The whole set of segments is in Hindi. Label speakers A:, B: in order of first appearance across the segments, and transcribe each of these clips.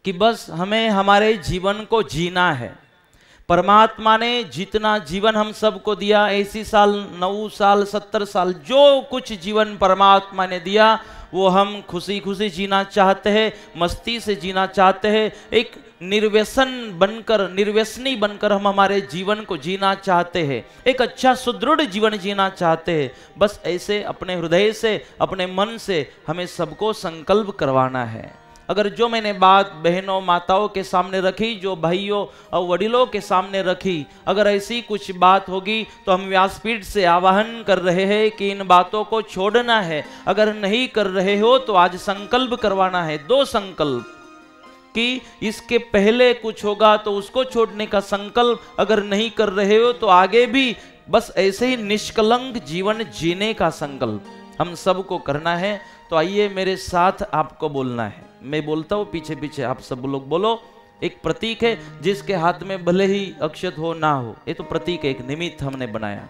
A: कि बस हमें हमारे जीवन को जीना है। परमात्मा ने जितना जीवन हम सबको दिया, 80 साल, 9 साल, 70 साल, जो कुछ जीवन परमात्मा ने दिया वो हम खुशी खुशी जीना चाहते हैं, मस्ती से जीना चाहते हैं। एक निर्व्यसनी बनकर हम हमारे जीवन को जीना चाहते हैं, एक अच्छा सुदृढ़ जीवन जीना चाहते हैं। बस ऐसे अपने हृदय से, अपने मन से हमें सबको संकल्प करवाना है। अगर जो मैंने बात बहनों माताओं के सामने रखी, जो भाइयों और वडिलों के सामने रखी, अगर ऐसी कुछ बात होगी तो हम व्यासपीठ से आह्वान कर रहे हैं कि इन बातों को छोड़ना है। अगर नहीं कर रहे हो तो आज संकल्प करवाना है, 2 संकल्प, कि इसके पहले कुछ होगा तो उसको छोड़ने का संकल्प। अगर नहीं कर रहे हो तो आगे भी बस ऐसे ही निष्कलंक जीवन जीने का संकल्प हम सबको करना है। तो आइए मेरे साथ आपको बोलना है, मैं बोलता हूं पीछे पीछे आप सब लोग बोलो। एक प्रतीक है जिसके हाथ में भले ही अक्षत हो ना हो, ये तो प्रतीक है, एक निमित्त हमने बनाया।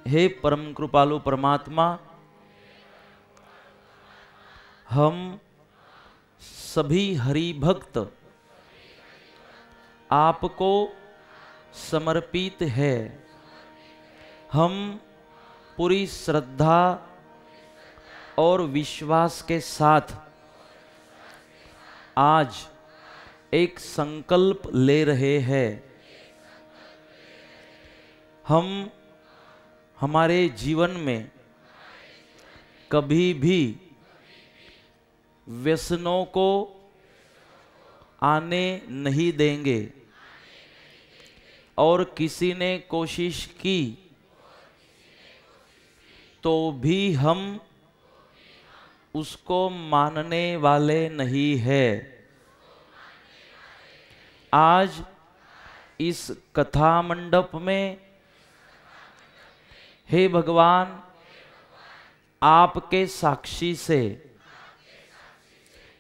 A: हे परम कृपालु परमात्मा, हम सभी हरि भक्त आपको समर्पित है। हम पूरी श्रद्धा और विश्वास के साथ आज एक संकल्प ले रहे हैं। हम हमारे जीवन में कभी भी व्यसनों को आने नहीं देंगे, और किसी ने कोशिश की तो भी हम उसको मानने वाले नहीं है। आज इस कथा मंडप में हे भगवान, आपके साक्षी से,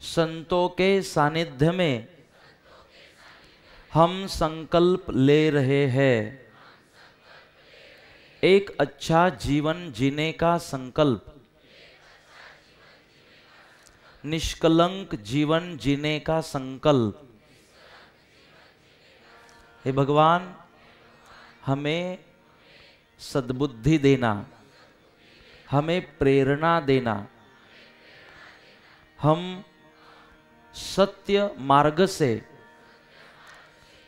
A: संतों के सानिध्य में हम संकल्प ले रहे हैं। एक अच्छा जीवन जीने का संकल्प, निष्कलंक जीवन जीने का संकल्प। हे भगवान, हमें सद्बुद्धि देना, हमें प्रेरणा देना, हम सत्य मार्ग से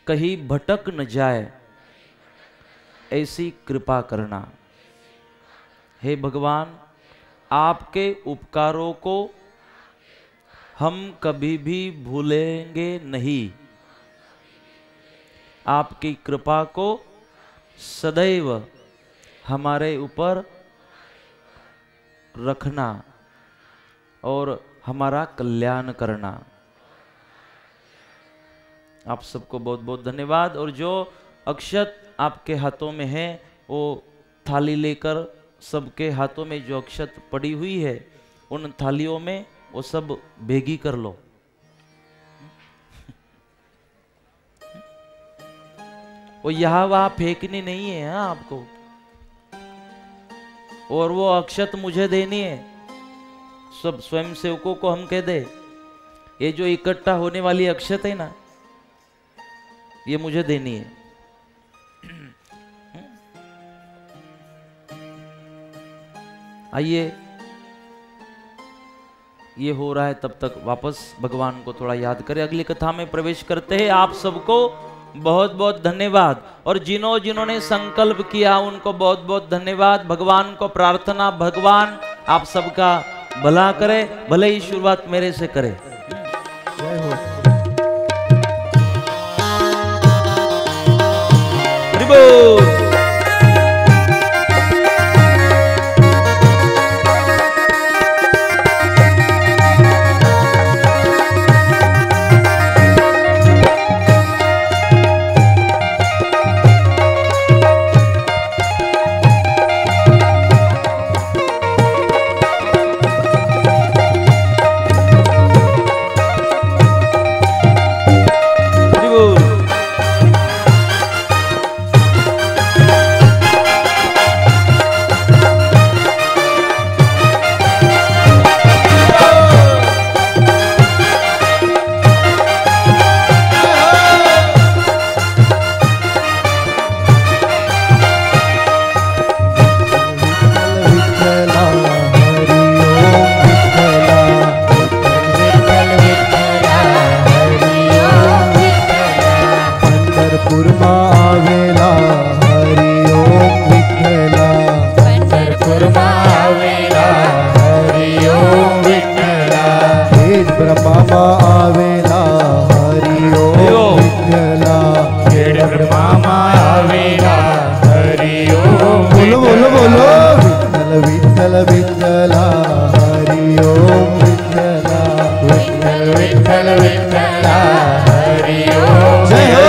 A: कहीं भटक न जाए, ऐसी कृपा करना। हे भगवान, आपके उपकारों को हम कभी भी भूलेंगे नहीं। आपकी कृपा को सदैव हमारे ऊपर रखना और हमारा कल्याण करना। आप सबको बहुत बहुत धन्यवाद। और जो अक्षत आपके हाथों में है, वो थाली लेकर सबके हाथों में जो अक्षत पड़ी हुई है, उन थालियों में वो सब भेगी कर लो। वो यहाँ वहां फेंकनी नहीं है आपको, और वो अक्षत मुझे देनी है। सब स्वयं सेवकों को हम कह दे, ये जो इकट्ठा होने वाली अक्षत है ना, ये मुझे देनी है। आइए, ये हो रहा है, तब तक वापस भगवान को थोड़ा याद करें, अगली कथा में प्रवेश करते हैं। आप सबको बहुत बहुत धन्यवाद, और जिन्होंने संकल्प किया उनको बहुत बहुत धन्यवाद। भगवान को प्रार्थना, भगवान आप सबका भला करे, भले ही शुरुआत मेरे से करे। जय हो। हरि बोल।
B: ब्रह्मा માં આવેલા હરિ ઓમ વિઠ્ઠલા ખેડ બ્રહ્મા માં આવેલા હરિ ઓમ બોલો બોલો બોલો વિઠ્ઠલ વિઠ્ઠલ વિઠ્ઠલા હરિ ઓમ વિઠ્ઠલા વિઠ્ઠલ વિઠ્ઠલ વિઠ્ઠલા હરિ ઓમ જય હો।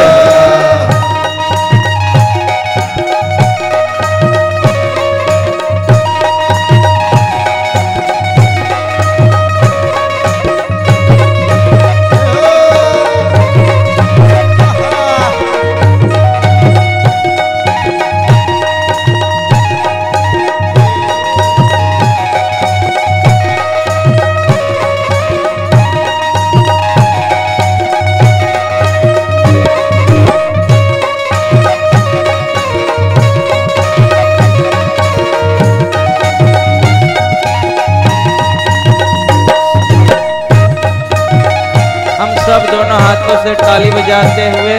A: सब दोनों हाथों से ताली बजाते हुए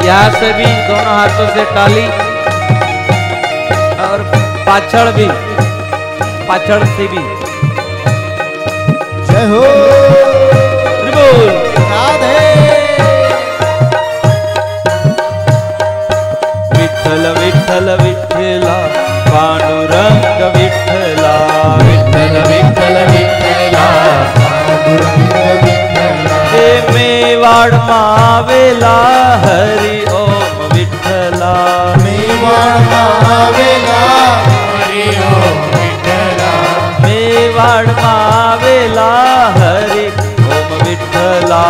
A: यहाँ से भी दोनों हाथों से ताली और पाछड़ भी, पाछड़ से भी
B: जय हो
A: बोल
B: राधे।
A: विठ्ठल विठ्ठल विठ्ठला पांडुरंग विठ्ठला
B: विठ्ठल विठ्ठल विठ्ठला पांडुरंग विठ्ठला
A: हे मेवाड़ मावेला हरि ओम विठ्ठला
B: मेवाड़ मावेला हरि ओम विठ्ठला
A: मेवाड़ मावेला हरि ओम विठ्ठला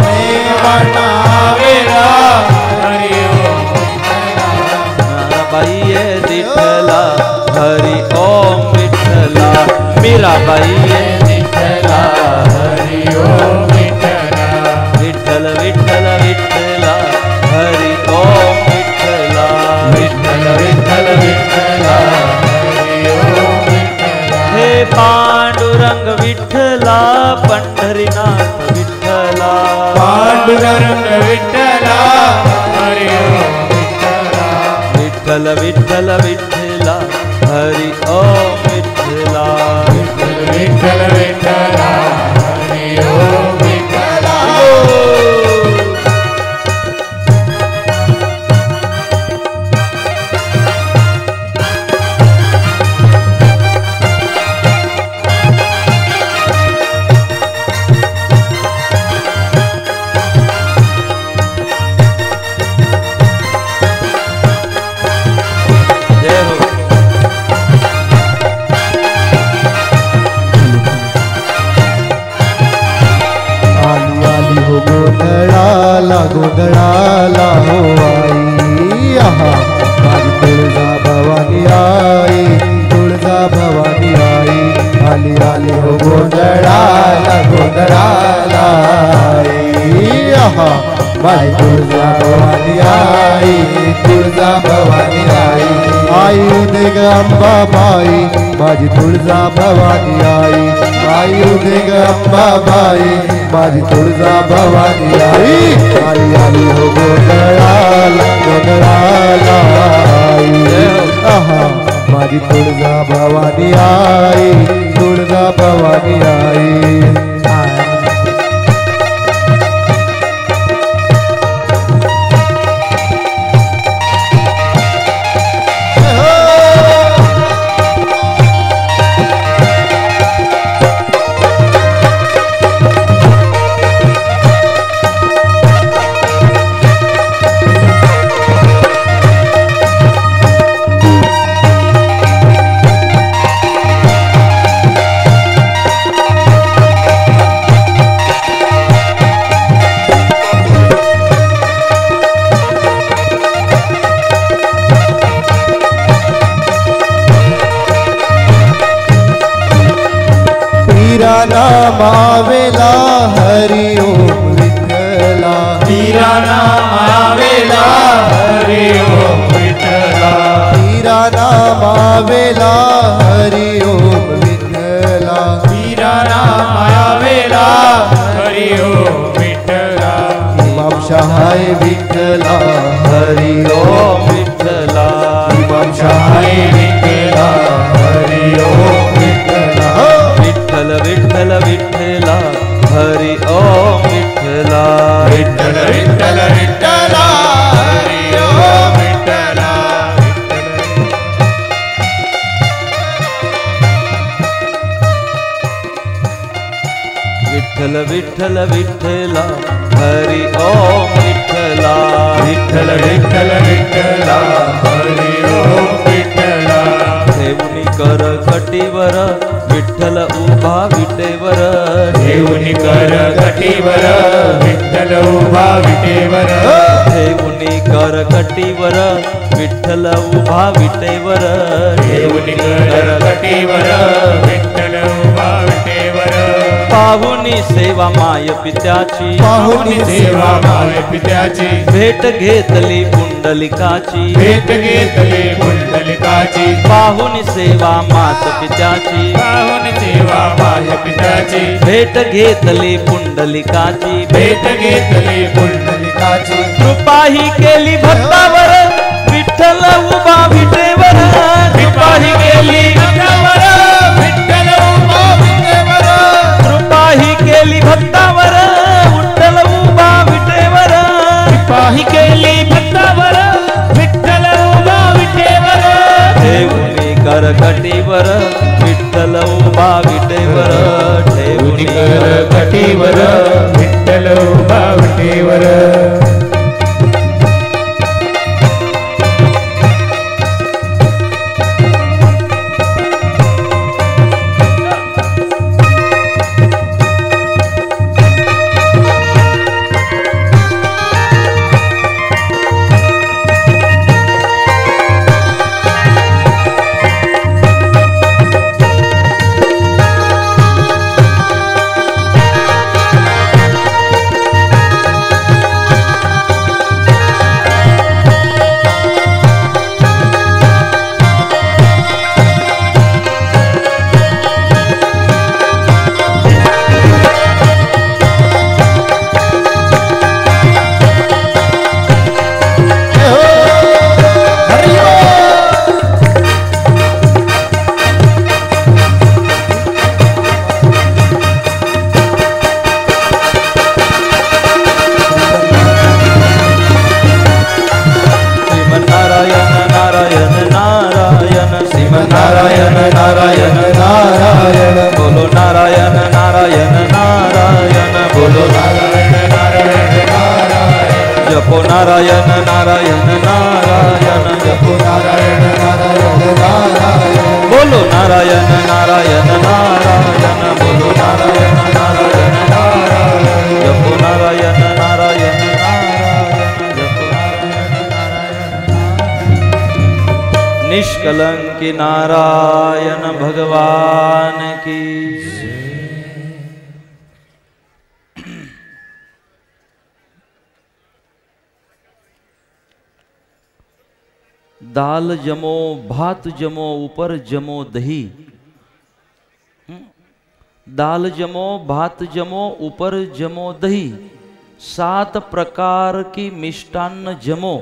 B: मेवाड़ मावेला हरि ओम
A: विठ्ठला बाई विठ्ठला हरि ओम विठ्ठला मीरा बाई विठ्ठला
B: हरि ओम विठ्ठला
A: विठ्ठल विठ्ठल विठ्ठला हरि ओम विठ्ठला
B: विठ्ठल विठ्ठल विठ्ठला हरि ओम विठ्ठला
A: हे पांडुरंग विठ्ठला पंढरीनाथ विठ्ठला
B: पांडुरंग विठ्ठला हरि ओम विठ्ठला
A: विठ्ठल विठ्ठल विठ्ठला हरि ओम विठ्ठला
B: विठ्ठल विठ्ठल विठ्ठला हरि ओम विठ्ठला
A: जय हो।
B: आली आली हो गोंधळाला गोंधळाला हो आई आहा माझी तुळजा भवानी आई तुळजा भवानी आई आली आली हो गोंधळाला गोंधळाला आई आहा माझी तुळजा भवानी आई तुळजा भवानी आई आई उदे ग अंबाबाई माझी तुळजा भवानी आई आई उदे ग अंबाबाई माझी तुळजा भवानी आई आली आली हो गोंधळाला गोंधळाला आई आहा माझी तुळजा भवानी आई तुळजा भवानी आई वीरा नाम आवेला हरि ओम विठ्ठला वीरा नाम आवेला हरि ओम विठ्ठला वीरा नाम आवेला हरि ओम विठ्ठला वीरा नाम आवेला हरि ओम विठ्ठला इमाम शहाय विठ्ठला हरि ओम विठ्ठला इमाम शहाय विठ्ठला हरि ओम विठ्ठला
A: विठ्ठल विठ्ठल विठ्ठला विठ्ठल विठ्ठल विठ्ठला हरि ओम विठ्ठला
B: विठ्ठल विठ्ठल विठ्ठला हरि ओम विठ्ठला
A: ठेवून कर कटीवर विठ्ठल उभा विटेवर
B: ठेवून कर कटीवर विठ्ठल उभा विटेवर
A: ठेवून कर कटीवर विठ्ठल उभा विटेवर
B: ठेवून कर कटीवर विठ्ठल उभा विटेवर
A: पाहुनी सेवा माय पित्याची
B: पाहुनी सेवा माय पित्याची
A: भेट घेतली पुंडलिकाची
B: भेट घेतली पुंडलिकाची
A: पाहुनी सेवा मात पित्याची
B: पाहुनी सेवा माय पित्याची
A: भेट घेतली पुंडलिकाची
B: भेट घेतली पुंडलिकाची
A: कृपाही केली भक्तावर विठ्ठल उभा विटेवर कृपाही केली
B: भक्तावर विठ्ठल उभा विटेवर
A: कृपाही केली भक्तावर विठ्ठल उभा विटेवर
B: कृपाही केली भक्तावर विठ्ठल उभा विटेवर
A: ठेवून कर कटीवर विठ्ठल उभा विटेवर ठेवून
B: कर कटीवर विठ्ठल उभा विटेवर
A: नारायण नारायण नारायण बोलो नारायण नारायण नारायण बोलो
B: नारायण नारायण नारायण
A: जपो नारायण नारायण नारायण
B: जपो नारायण नारायण नारायण
A: बोलो नारायण नारायण नारायण बोलो नारायण नारायण नारायण जपो नारायण नारायण नारायण जपो नारायण नारायण निष्कलंक नारायण भगवान की दाल जमो भात जमो ऊपर जमो दही दाल जमो भात जमो ऊपर जमो दही 7 प्रकार की मिष्टान्न जमो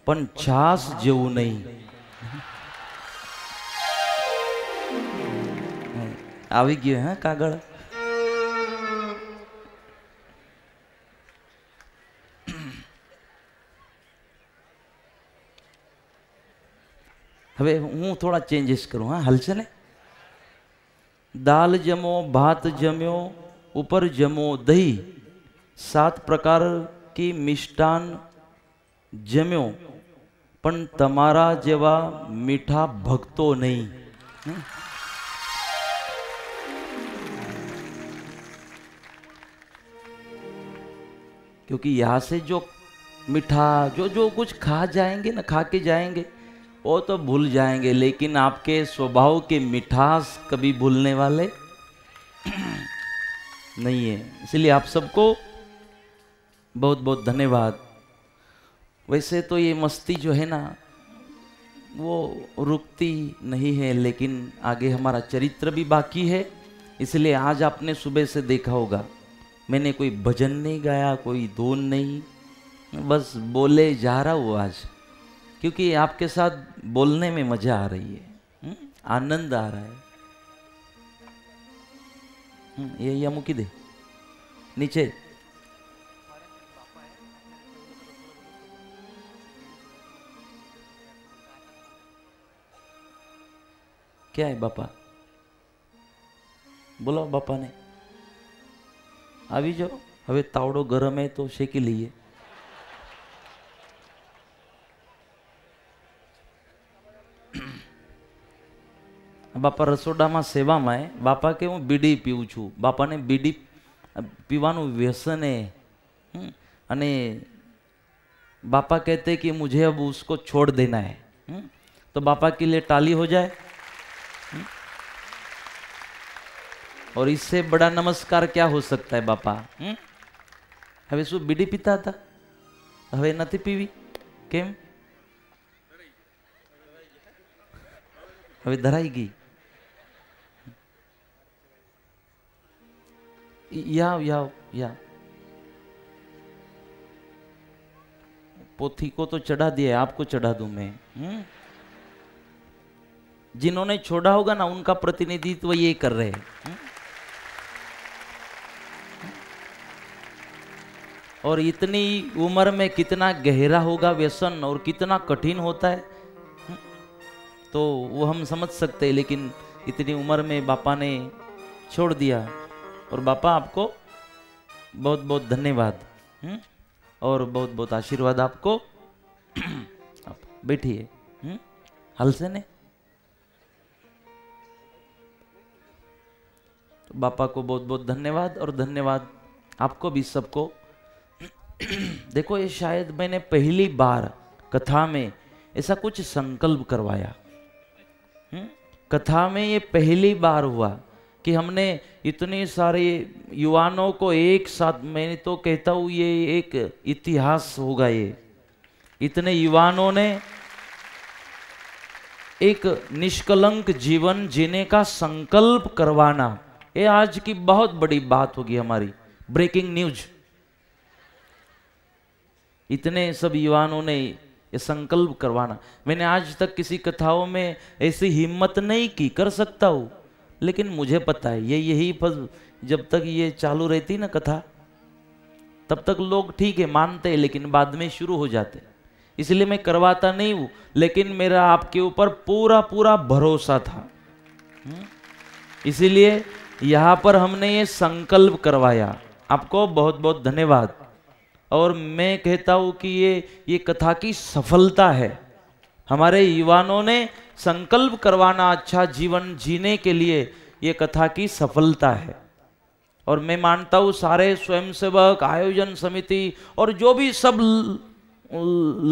A: पण छास जेवू नहीं આવી ગયો હે કાગળ હવે હું થોડા ચેન્જીસ કરું હા હાલશે ને દાલ જમો ભાત જમ્યો ઉપર જમો દही 7 प्रकार की मिष्टान जम्यो पण तमारा जेवा मीठा भक्तो नहीं क्योंकि यहाँ से जो मीठा जो जो कुछ खा जाएंगे ना खा के जाएंगे वो तो भूल जाएंगे लेकिन आपके स्वभाव के मिठास कभी भूलने वाले नहीं है। इसलिए आप सबको बहुत बहुत धन्यवाद। वैसे तो ये मस्ती जो है ना वो रुकती नहीं है लेकिन आगे हमारा चरित्र भी बाकी है। इसलिए आज आपने सुबह से देखा होगा मैंने कोई भजन नहीं गाया कोई धुन नहीं बस बोले जा रहा हूँ आज क्योंकि आपके साथ बोलने में मजा आ रही है आनंद आ रहा है। ये मुकी दे नीचे क्या है बापा बोलो बापा ने આવી જાઓ, હવે તાવડો ગરમ હે તો શેકી લઈએ. બાપા રસોડામાં સેવામાં હે. બાપા કે હું બીડી પીવું છું. બાપાને બીડી પીવાનું વ્યસન है અને बापा कहते कि मुझे अब उसको छोड़ देना है. तो बापा के लिए ताली हो जाए. और इससे बड़ा नमस्कार क्या हो सकता है बापा. હવે શું બીડી પીતા હતા, હવે નથી પીવી કેમ? હવે ધરાઈ ગઈ. याओ याओ या पोथी को तो चढ़ा दिया, आपको चढ़ा दूं मैं. जिन्होंने छोड़ा होगा ना उनका प्रतिनिधित्व ये कर रहे हैं. और इतनी उम्र में कितना गहरा होगा व्यसन और कितना कठिन होता है तो वो हम समझ सकते हैं. लेकिन इतनी उम्र में बापा ने छोड़ दिया. और बापा आपको बहुत बहुत धन्यवाद और बहुत बहुत आशीर्वाद आपको. आप बैठिए. हल से ने तो बापा को बहुत बहुत धन्यवाद और धन्यवाद आपको भी सबको. देखो ये शायद मैंने पहली बार कथा में ऐसा कुछ संकल्प करवाया. कथा में ये पहली बार हुआ कि हमने इतने सारे युवाओं को एक साथ, मैं तो कहता हूँ ये एक इतिहास होगा. ये इतने युवाओं ने एक निष्कलंक जीवन जीने का संकल्प करवाना, ये आज की बहुत बड़ी बात होगी हमारी. Breaking news. इतने सब युवाओं ने ये संकल्प करवाना. मैंने आज तक किसी कथाओं में ऐसी हिम्मत नहीं की. कर सकता हूँ लेकिन मुझे पता है ये यही जब तक ये चालू रहती ना कथा तब तक लोग ठीक है मानते हैं लेकिन बाद में शुरू हो जाते. इसलिए मैं करवाता नहीं हूं. लेकिन मेरा आपके ऊपर पूरा पूरा भरोसा था. इसीलिए यहां पर हमने ये संकल्प करवाया. आपको बहुत बहुत धन्यवाद. और मैं कहता हूं कि ये कथा की सफलता है. हमारे युवाओं ने संकल्प करवाना अच्छा जीवन जीने के लिए ये कथा की सफलता है. और मैं मानता हूँ सारे स्वयंसेवक, आयोजन समिति और जो भी सब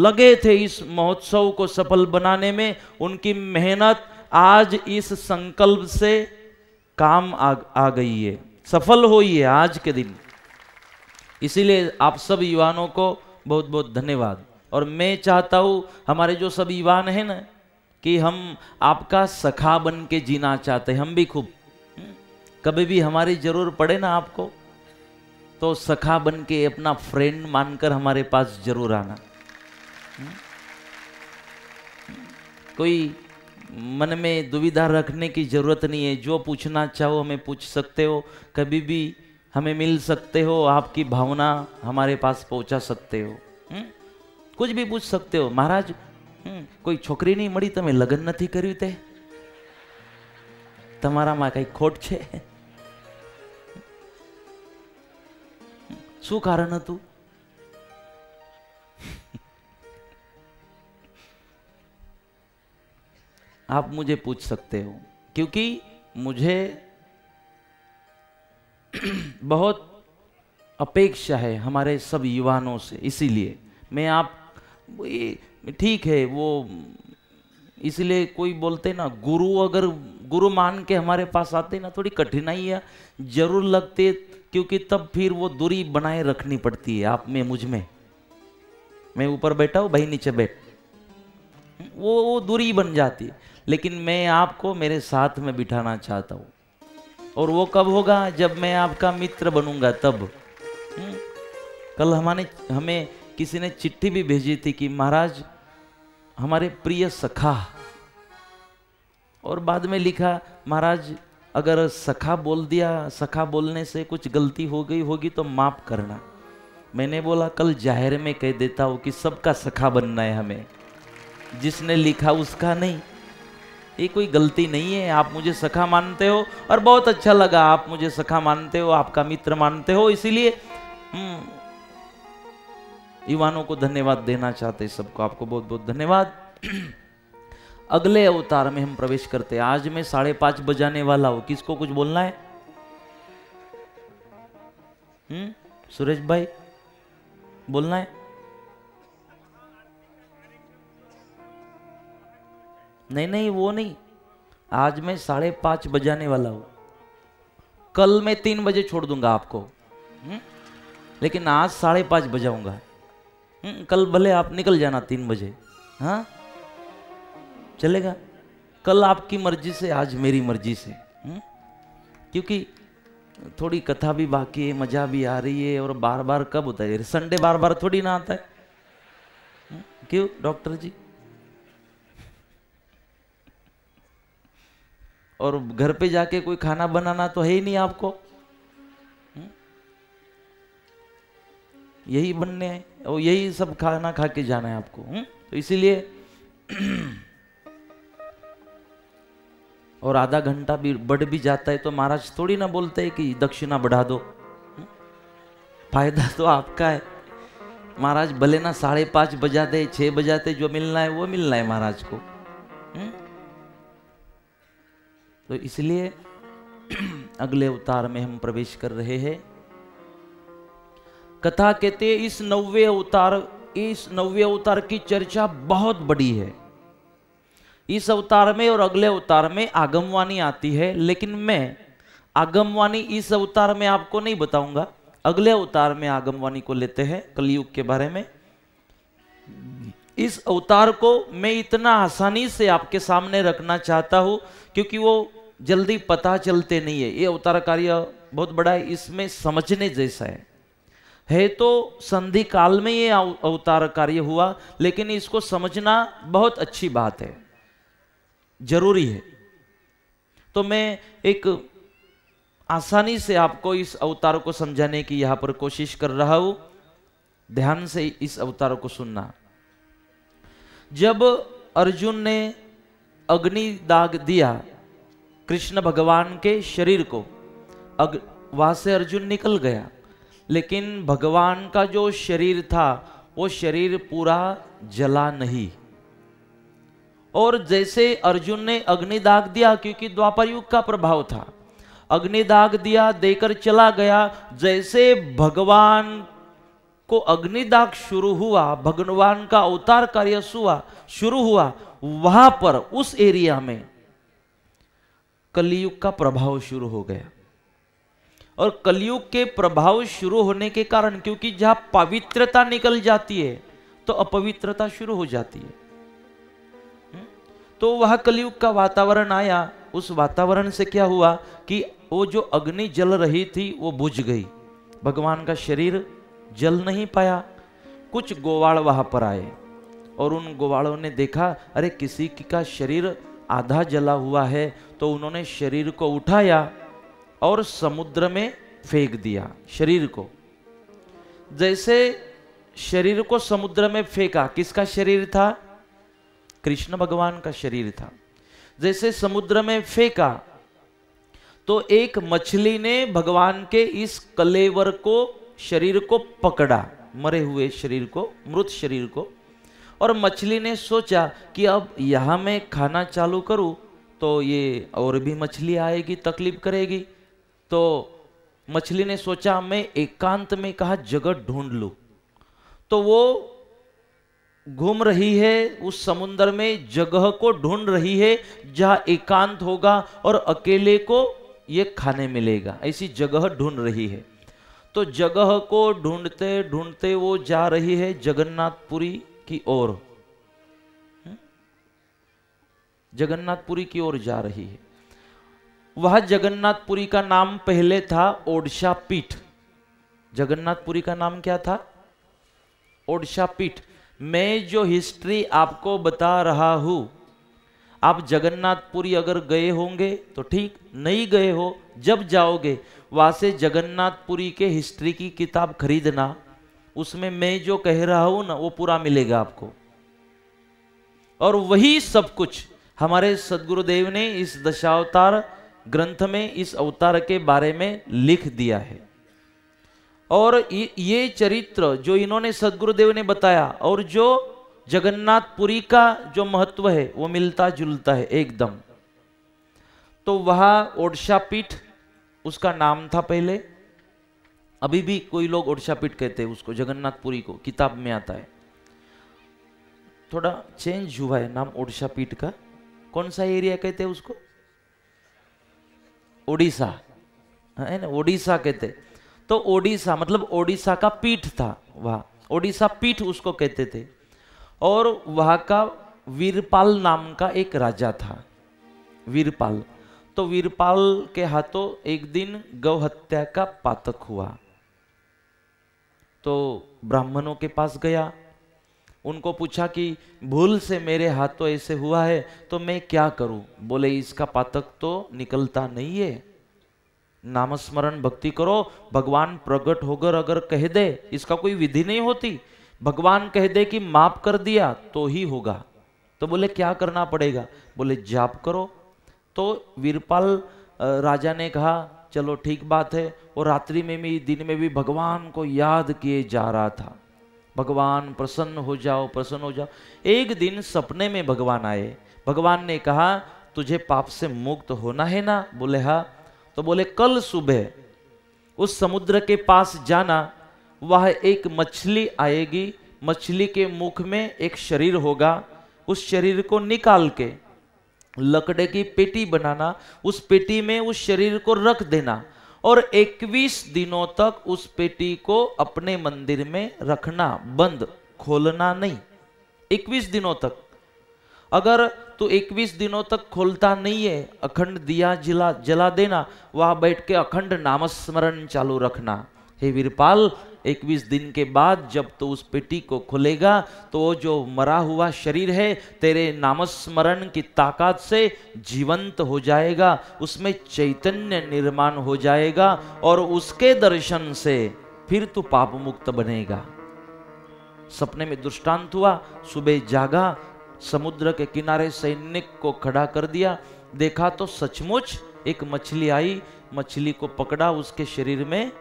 A: लगे थे इस महोत्सव को सफल बनाने में, उनकी मेहनत आज इस संकल्प से काम आ गई है, सफल हुई है आज के दिन. इसीलिए आप सब युवाओं को बहुत बहुत धन्यवाद. और मैं चाहता हूँ हमारे जो सब युवान हैं ना कि हम आपका सखा बन के जीना चाहते हैं. हम भी खूब कभी भी हमारी जरूरत पड़े ना आपको तो सखा बन के अपना फ्रेंड मानकर हमारे पास जरूर आना. कोई मन में दुविधा रखने की जरूरत नहीं है. जो पूछना चाहो हमें पूछ सकते हो. कभी भी हमें मिल सकते हो. आपकी भावना हमारे पास पहुंचा सकते हो. कुछ भी पूछ सकते हो. महाराज कोई छोकरी नहीं मળી, તમે લગ્ન નથી કર્યું તે તમારામાં કઈ ખોટ છે? શું કારણ હતું? आप मुझे पूछ सकते हो क्योंकि मुझे बहुत अपेक्षा है हमारे सब युवाओं से. इसीलिए मैं आप ठीक है वो इसलिए कोई बोलते ना गुरु, अगर गुरु मान के हमारे पास आते ना थोड़ी कठिनाइयाँ जरूर लगती है क्योंकि तब फिर वो दूरी बनाए रखनी पड़ती है आप में मुझ में. मैं ऊपर बैठा हूँ, भाई नीचे बैठ, वो दूरी बन जाती है. लेकिन मैं आपको मेरे साथ में बिठाना चाहता हूँ. और वो कब होगा? जब मैं आपका मित्र बनूंगा तब. कल हमें किसी ने चिट्ठी भी भेजी थी कि महाराज हमारे प्रिय सखा, और बाद में लिखा महाराज अगर सखा बोल दिया, सखा बोलने से कुछ गलती हो गई होगी तो माफ करना. मैंने बोला कल जाहिर में कह देता हूँ कि सबका सखा बनना है हमें, जिसने लिखा उसका नहीं. ये कोई गलती नहीं है। आप मुझे सखा मानते हो और बहुत अच्छा लगा, आप मुझे सखा मानते हो, आपका मित्र मानते हो, इसीलिए युवानों को धन्यवाद देना चाहते हैं सबको। आपको बहुत बहुत धन्यवाद। अगले अवतार में हम प्रवेश करते हैं। आज मैं 5:30 बजाने वाला हूं। किसको कुछ बोलना है? सुरेश भाई बोलना है? नहीं नहीं, वो नहीं। आज मैं 5:30 बजाने वाला हूं। कल मैं 3 बजे छोड़ दूंगा आपको, लेकिन आज 5:30 बजाऊंगा। कल भले आप निकल जाना 3 बजे, हाँ चलेगा। कल आपकी मर्जी से, आज मेरी मर्जी से। क्योंकि थोड़ी कथा भी बाकी है, मजा भी आ रही है, और बार बार कब होता है? संडे बार बार थोड़ी ना आता है। क्यों डॉक्टर जी? और घर पे जाके कोई खाना बनाना तो है ही नहीं आपको, यही बनने है और यही सब खाना खा के जाना है आपको। तो इसीलिए और आधा घंटा भी बढ़ भी जाता है तो महाराज थोड़ी ना बोलते हैं कि दक्षिणा बढ़ा दो। फायदा तो आपका है। महाराज भले ना 5:30 बजाते, 6 बजाते, जो मिलना है वो मिलना है महाराज को। तो इसलिए अगले अवतार में हम प्रवेश कर रहे हैं। कथा कहते हैं इस 9वें अवतार की चर्चा बहुत बड़ी है। इस अवतार में और अगले अवतार में आगमवाणी आती है, लेकिन मैं आगमवाणी इस अवतार में आपको नहीं बताऊंगा। अगले अवतार में आगमवाणी को लेते हैं, कलयुग के बारे में। इस अवतार को मैं इतना आसानी से आपके सामने रखना चाहता हूं क्योंकि वो जल्दी पता चलते नहीं है। ये अवतार कार्य बहुत बड़ा है, इसमें समझने जैसा है तो संधि काल में ये अवतार कार्य हुआ, लेकिन इसको समझना बहुत अच्छी बात है, जरूरी है। तो मैं एक आसानी से आपको इस अवतार को समझाने की यहां पर कोशिश कर रहा हूं। ध्यान से इस अवतार को सुनना। जब अर्जुन ने अग्नि दाग दिया कृष्ण भगवान के शरीर को, वहां से अर्जुन निकल गया, लेकिन भगवान का जो शरीर था वो शरीर पूरा जला नहीं। और जैसे अर्जुन ने अग्निदाग दिया, क्योंकि द्वापर युग का प्रभाव था, अग्निदाग दिया, देकर चला गया। जैसे भगवान को अग्निदाग शुरू हुआ, भगवान का अवतार कार्य शुरू हुआ, वहां पर उस एरिया में कलयुग का प्रभाव शुरू हो गया। और कलयुग के प्रभाव शुरू होने के कारण, क्योंकि जहां पवित्रता निकल जाती है तो अपवित्रता शुरू हो जाती है, तो वह कलयुग का वातावरण आया। उस वातावरण से क्या हुआ कि वो जो अग्नि जल रही थी वो बुझ गई, भगवान का शरीर जल नहीं पाया। कुछ गोवाड़ वहां पर आए और उन गोवाड़ों ने देखा अरे किसी का शरीर आधा जला हुआ है, तो उन्होंने शरीर को उठाया और समुद्र में फेंक दिया। शरीर को, जैसे शरीर को समुद्र में फेंका, किसका शरीर था? कृष्ण भगवान का शरीर था। जैसे समुद्र में फेंका तो एक मछली ने भगवान के इस कलेवर को, शरीर को पकड़ा, मरे हुए शरीर को, मृत शरीर को, और मछली ने सोचा कि अब यहां मैं खाना चालू करूं तो ये और भी मछली आएगी, तकलीफ करेगी। तो मछली ने सोचा मैं एकांत में कहा जगह ढूंढ लूं। तो वो घूम रही है उस समुद्र में, जगह को ढूंढ रही है जहां एकांत होगा और अकेले को ये खाने मिलेगा, ऐसी जगह ढूंढ रही है। तो जगह को ढूंढते ढूंढते वो जा रही है जगन्नाथपुरी की ओर, जगन्नाथपुरी की ओर जा रही है। वह जगन्नाथपुरी का नाम पहले था ओडिशा पीठ। जगन्नाथपुरी का नाम क्या था? ओडिशा पीठ। मैं जो हिस्ट्री आपको बता रहा हूं, आप जगन्नाथपुरी अगर गए होंगे तो ठीक, नहीं गए हो, जब जाओगे वहां से जगन्नाथपुरी के हिस्ट्री की किताब खरीदना, उसमें मैं जो कह रहा हूं ना वो पूरा मिलेगा आपको। और वही सब कुछ हमारे सद्गुरुदेव ने इस दशावतार ग्रंथ में इस अवतार के बारे में लिख दिया है। और ये चरित्र जो इन्होंने सद्गुरुदेव ने बताया और जो जगन्नाथपुरी का जो महत्व है वो मिलता जुलता है एकदम। तो वहां ओडिशा पीठ उसका नाम था पहले, अभी भी कोई लोग ओडिशा पीठ कहते हैं उसको, जगन्नाथपुरी को किताब में आता है। थोड़ा चेंज हुआ है नाम ओडिशा पीठ का। कौन सा एरिया कहते हैं उसको? ओडिशा है ना, ओडिशा कहते। तो ओडिशा मतलब ओडिशा का पीठ था, वहां ओडिशा पीठ उसको कहते थे। और वहां का वीरपाल नाम का एक राजा था, वीरपाल। तो वीरपाल के हाथों एक दिन गौ हत्या का पातक हुआ। तो ब्राह्मणों के पास गया, उनको पूछा कि भूल से मेरे हाथों ऐसे हुआ है तो मैं क्या करूं? बोले इसका पातक तो निकलता नहीं है, नामस्मरण भक्ति करो, भगवान प्रकट होकर अगर कह दे, इसका कोई विधि नहीं होती, भगवान कह दे कि माफ कर दिया तो ही होगा। तो बोले क्या करना पड़ेगा? बोले जाप करो। तो वीरपाल राजा ने कहा चलो ठीक बात है। और रात्रि में भी दिन में भी भगवान को याद किए जा रहा था, भगवान प्रसन्न हो जाओ, प्रसन्न हो जाओ। एक दिन सपने में भगवान आए, भगवान ने कहा तुझे पाप से मुक्त होना है ना? बोले हाँ। तो बोले कल सुबह उस समुद्र के पास जाना, वह एक मछली आएगी, मछली के मुख में एक शरीर होगा, उस शरीर को निकाल के लकड़े की पेटी बनाना, उस पेटी में उस शरीर को रख देना और 21 दिनों तक उस पेटी को अपने मंदिर में रखना, बंद, खोलना नहीं। 21 दिनों तक। अगर तू 21 दिनों तक खोलता नहीं है, अखंड दिया जला देना, वहां बैठ के अखंड नामस्मरण चालू रखना। हे वीरपाल, 21 दिन के बाद जब तो उस पेटी को खोलेगा तो वो जो मरा हुआ शरीर है तेरे नामस्मरण की ताकत से जीवंत हो जाएगा, उसमें चैतन्य निर्माण हो जाएगा और उसके दर्शन से फिर तू पाप मुक्त बनेगा। सपने में दृष्टांत हुआ, सुबह जागा, समुद्र के किनारे सैनिक को खड़ा कर दिया, देखा तो सचमुच एक मछली आई, मछली को पकड़ा, उसके शरीर में,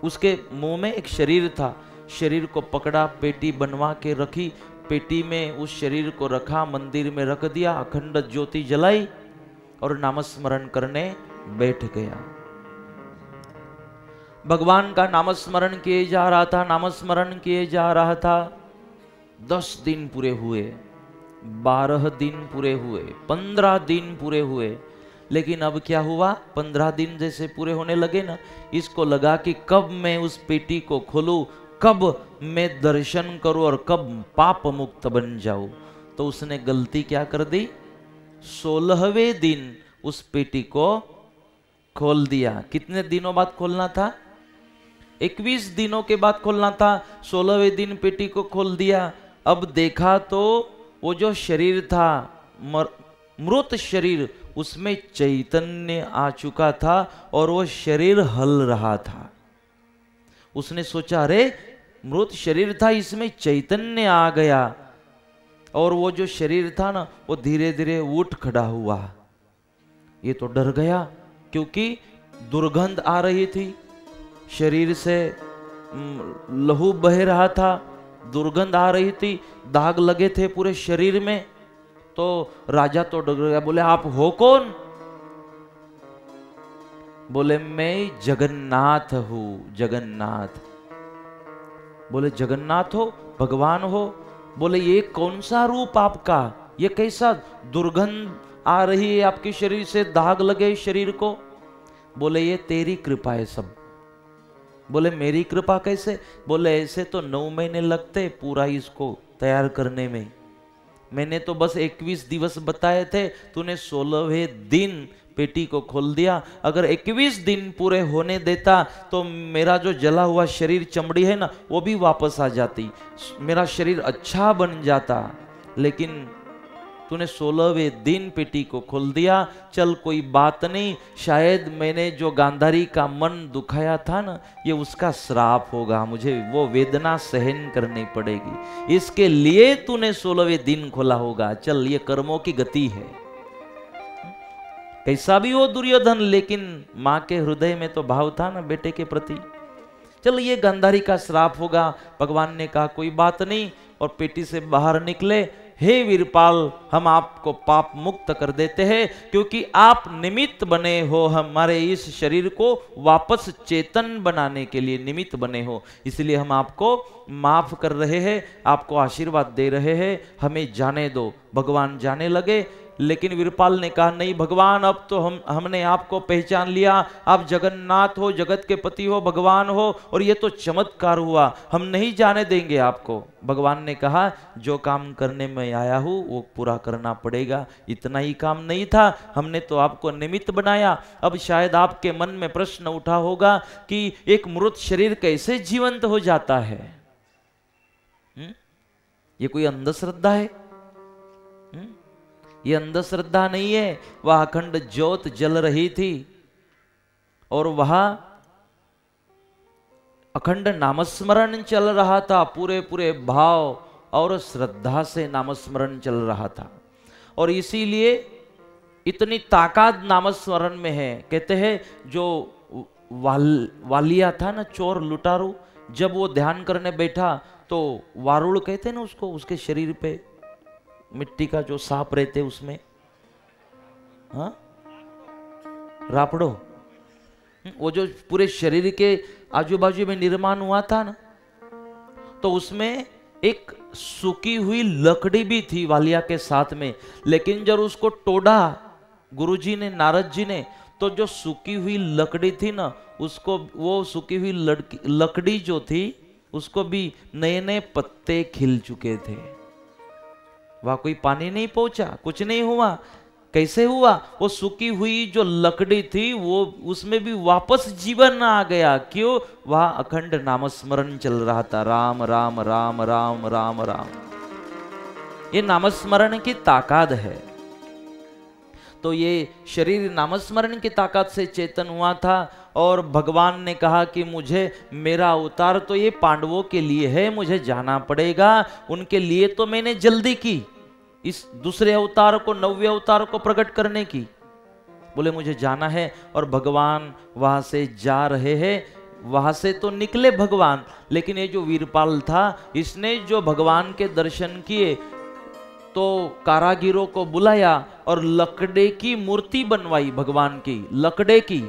A: उसके मुंह में एक शरीर था, शरीर को पकड़ा, पेटी बनवा के रखी, पेटी में उस शरीर को रखा, मंदिर में रख दिया, अखंड ज्योति जलाई और नामस्मरण करने बैठ गया। भगवान का नामस्मरण किए जा रहा था, नामस्मरण किए जा रहा था। 10 दिन पूरे हुए, 12 दिन पूरे हुए, 15 दिन पूरे हुए। लेकिन अब क्या हुआ? 15 दिन जैसे पूरे होने लगे ना, इसको लगा कि कब मैं उस पेटी को खोलूं, कब मैं दर्शन करूं और कब पाप मुक्त बन जाऊं। तो उसने गलती क्या कर दी? 16वें दिन उस पेटी को खोल दिया। कितने दिनों बाद खोलना था? 21 दिनों के बाद खोलना था। 16वें दिन पेटी को खोल दिया। अब देखा तो वो जो शरीर था, मृत शरीर, उसमें चैतन्य आ चुका था और वो शरीर हल रहा था। उसने सोचा अरे मृत शरीर था, इसमें चैतन्य आ गया। और वो जो शरीर था ना, वो धीरे धीरे उठ खड़ा हुआ। ये तो डर गया क्योंकि दुर्गंध आ रही थी, शरीर से लहू बह रहा था, दुर्गंध आ रही थी, दाग लगे थे पूरे शरीर में। तो राजा तो डर गया, बोले आप हो कौन? बोले मैं जगन्नाथ हूं, जगन्नाथ। बोले जगन्नाथ हो, भगवान हो? बोले ये कौन सा रूप आपका, ये कैसा दुर्गंध आ रही है आपके शरीर से, दाग लगे शरीर को? बोले ये तेरी कृपा है सब। बोले मेरी कृपा कैसे? बोले ऐसे तो 9 महीने लगते पूरा इसको तैयार करने में, मैंने तो बस 21 दिवस बताए थे, तूने 16वें दिन पेटी को खोल दिया। अगर 21 दिन पूरे होने देता तो मेरा जो जला हुआ शरीर, चमड़ी है ना, वो भी वापस आ जाती, मेरा शरीर अच्छा बन जाता। लेकिन तूने 16वें दिन पेटी को खोल दिया। चल कोई बात नहीं, शायद मैंने जो गांधारी का मन दुखाया था ना, ये उसका श्राप होगा, मुझे वो वेदना सहन करनी पड़ेगी, इसके लिए तूने 16वें दिन खोला होगा। चल ये कर्मों की गति है। कैसा भी हो दुर्योधन, लेकिन माँ के हृदय में तो भाव था ना बेटे के प्रति। चलो ये गांधारी का श्राप होगा। भगवान ने कहा कोई बात नहीं, और पेटी से बाहर निकले, हे वीरपाल हम आपको पाप मुक्त कर देते हैं, क्योंकि आप निमित्त बने हो हमारे इस शरीर को वापस चेतन बनाने के लिए निमित्त बने हो, इसलिए हम आपको माफ कर रहे हैं, आपको आशीर्वाद दे रहे हैं, हमें जाने दो। भगवान जाने लगे, लेकिन वीरपाल ने कहा नहीं भगवान, अब तो हमने आपको पहचान लिया, आप जगन्नाथ हो, जगत के पति हो, भगवान हो, और ये तो चमत्कार हुआ, हम नहीं जाने देंगे आपको। भगवान ने कहा जो काम करने में आया हूं वो पूरा करना पड़ेगा, इतना ही काम नहीं था, हमने तो आपको निमित्त बनाया। अब शायद आपके मन में प्रश्न उठा होगा कि एक मृत शरीर कैसे जीवंत हो जाता है? ये कोई अंधश्रद्धा है? ये अंधश्रद्धा नहीं है। वह अखंड ज्योत जल रही थी और वहां अखंड नामस्मरण चल रहा था, पूरे पूरे भाव और श्रद्धा से नामस्मरण चल रहा था, और इसीलिए इतनी ताकत नामस्मरण में है। कहते हैं जो वालिया था ना, चोर लुटारू, जब वो ध्यान करने बैठा तो वारुड़ कहते हैं ना उसको, उसके शरीर पे मिट्टी का जो सांप रहते उसमें, हाँ रापड़ो, वो जो पूरे शरीर के आजू बाजू में निर्माण हुआ था ना, तो उसमें एक सूखी हुई लकड़ी भी थी वालिया के साथ में। लेकिन जब उसको तोड़ा गुरुजी ने, नारद जी ने, तो जो सूखी हुई लकड़ी थी ना, उसको, वो सूखी हुई लकड़ी जो थी उसको भी नए नए पत्ते खिल चुके थे। वहां कोई पानी नहीं पहुंचा, कुछ नहीं हुआ। कैसे हुआ? वो सूखी हुई जो लकड़ी थी वो, उसमें भी वापस जीवन आ गया। क्यों? वहां अखंड नामस्मरण चल रहा था, राम राम राम राम राम राम। ये नामस्मरण की ताकत है। तो ये शरीर नामस्मरण की ताकत से चेतन हुआ था, और भगवान ने कहा कि मुझे, मेरा अवतार तो ये पांडवों के लिए है, मुझे जाना पड़ेगा, उनके लिए तो मैंने जल्दी की इस दूसरे अवतार को, नव्य अवतार को प्रकट करने की। बोले मुझे जाना है, और भगवान वहां से जा रहे हैं। वहां से तो निकले भगवान, लेकिन ये जो वीरपाल था, इसने जो भगवान के दर्शन किए तो कारागिरों को बुलाया और लकड़े की मूर्ति बनवाई भगवान की, लकड़े की,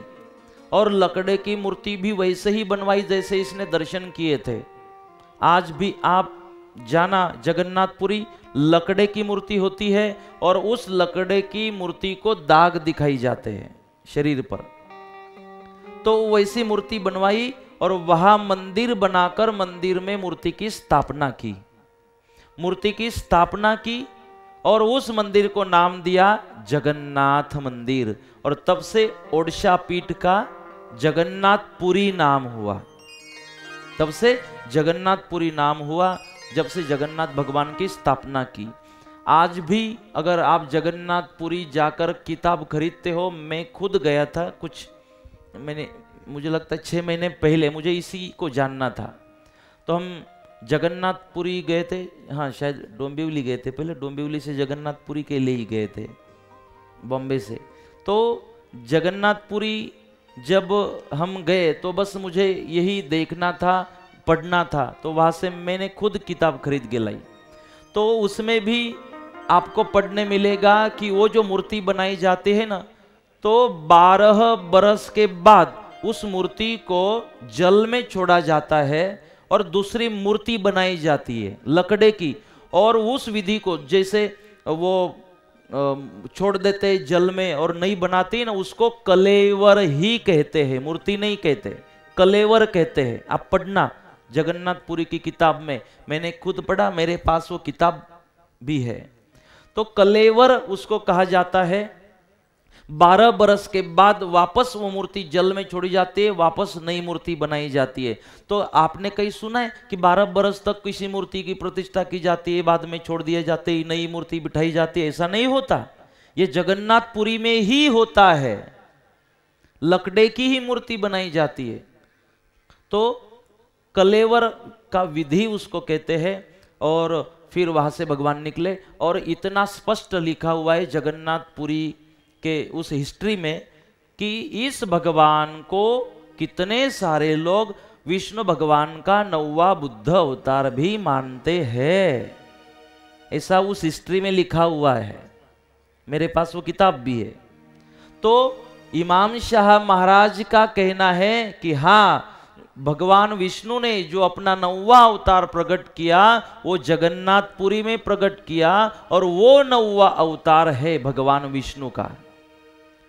A: और लकड़े की मूर्ति भी वैसे ही बनवाई जैसे इसने दर्शन किए थे। आज भी आप जाना जगन्नाथपुरी, लकड़े की मूर्ति होती है, और उस लकड़े की मूर्ति को दाग दिखाई जाते हैं शरीर पर। तो वैसी मूर्ति बनवाई और वहां मंदिर बनाकर मंदिर में मूर्ति की स्थापना की, मूर्ति की स्थापना की, और उस मंदिर को नाम दिया जगन्नाथ मंदिर। और तब से ओडिशा पीठ का जगन्नाथपुरी नाम हुआ, तब से जगन्नाथपुरी नाम हुआ, जब से जगन्नाथ भगवान की स्थापना की। आज भी अगर आप जगन्नाथपुरी जाकर किताब खरीदते हो, मैं खुद गया था कुछ, मुझे लगता है 6 महीने पहले, मुझे इसी को जानना था, तो हम जगन्नाथपुरी गए थे। हाँ शायद डोंबिवली गए थे पहले, डोंबिवली से जगन्नाथपुरी के लिए ही गए थे बॉम्बे से। तो जगन्नाथपुरी जब हम गए तो बस मुझे यही देखना था, पढ़ना था, तो वहाँ से मैंने खुद किताब खरीद के लाई। तो उसमें भी आपको पढ़ने मिलेगा कि वो जो मूर्ति बनाई जाती है ना, तो 12 बरस के बाद उस मूर्ति को जल में छोड़ा जाता है और दूसरी मूर्ति बनाई जाती है लकड़े की। और उस विधि को जैसे वो छोड़ देते हैं जल में और नहीं बनाते ना, उसको कलेवर ही कहते हैं, मूर्ति नहीं कहते, कलेवर कहते हैं। आप पढ़ना जगन्नाथपुरी की किताब में, मैंने खुद पढ़ा, मेरे पास वो किताब भी है। तो कलेवर उसको कहा जाता है। 12 बरस के बाद वापस वो मूर्ति जल में छोड़ी जाती है, वापस नई मूर्ति बनाई जाती है। तो आपने कहीं सुना है कि 12 बरस तक किसी मूर्ति की प्रतिष्ठा की जाती है, बाद में छोड़ दिए जाते हैं, नई मूर्ति बिठाई जाती है? ऐसा नहीं होता, ये जगन्नाथपुरी में ही होता है, लकड़े की ही मूर्ति बनाई जाती है। तो कलेवर का विधि उसको कहते हैं। और फिर वहां से भगवान निकले, और इतना स्पष्ट लिखा हुआ है जगन्नाथपुरी के उस हिस्ट्री में कि इस भगवान को कितने सारे लोग विष्णु भगवान का 9वां बुद्ध अवतार भी मानते हैं। ऐसा उस हिस्ट्री में लिखा हुआ है, मेरे पास वो किताब भी है। तो इमाम शाह महाराज का कहना है कि हाँ, भगवान विष्णु ने जो अपना 9वां अवतार प्रकट किया वो जगन्नाथपुरी में प्रकट किया, और वो 9वां अवतार है भगवान विष्णु का।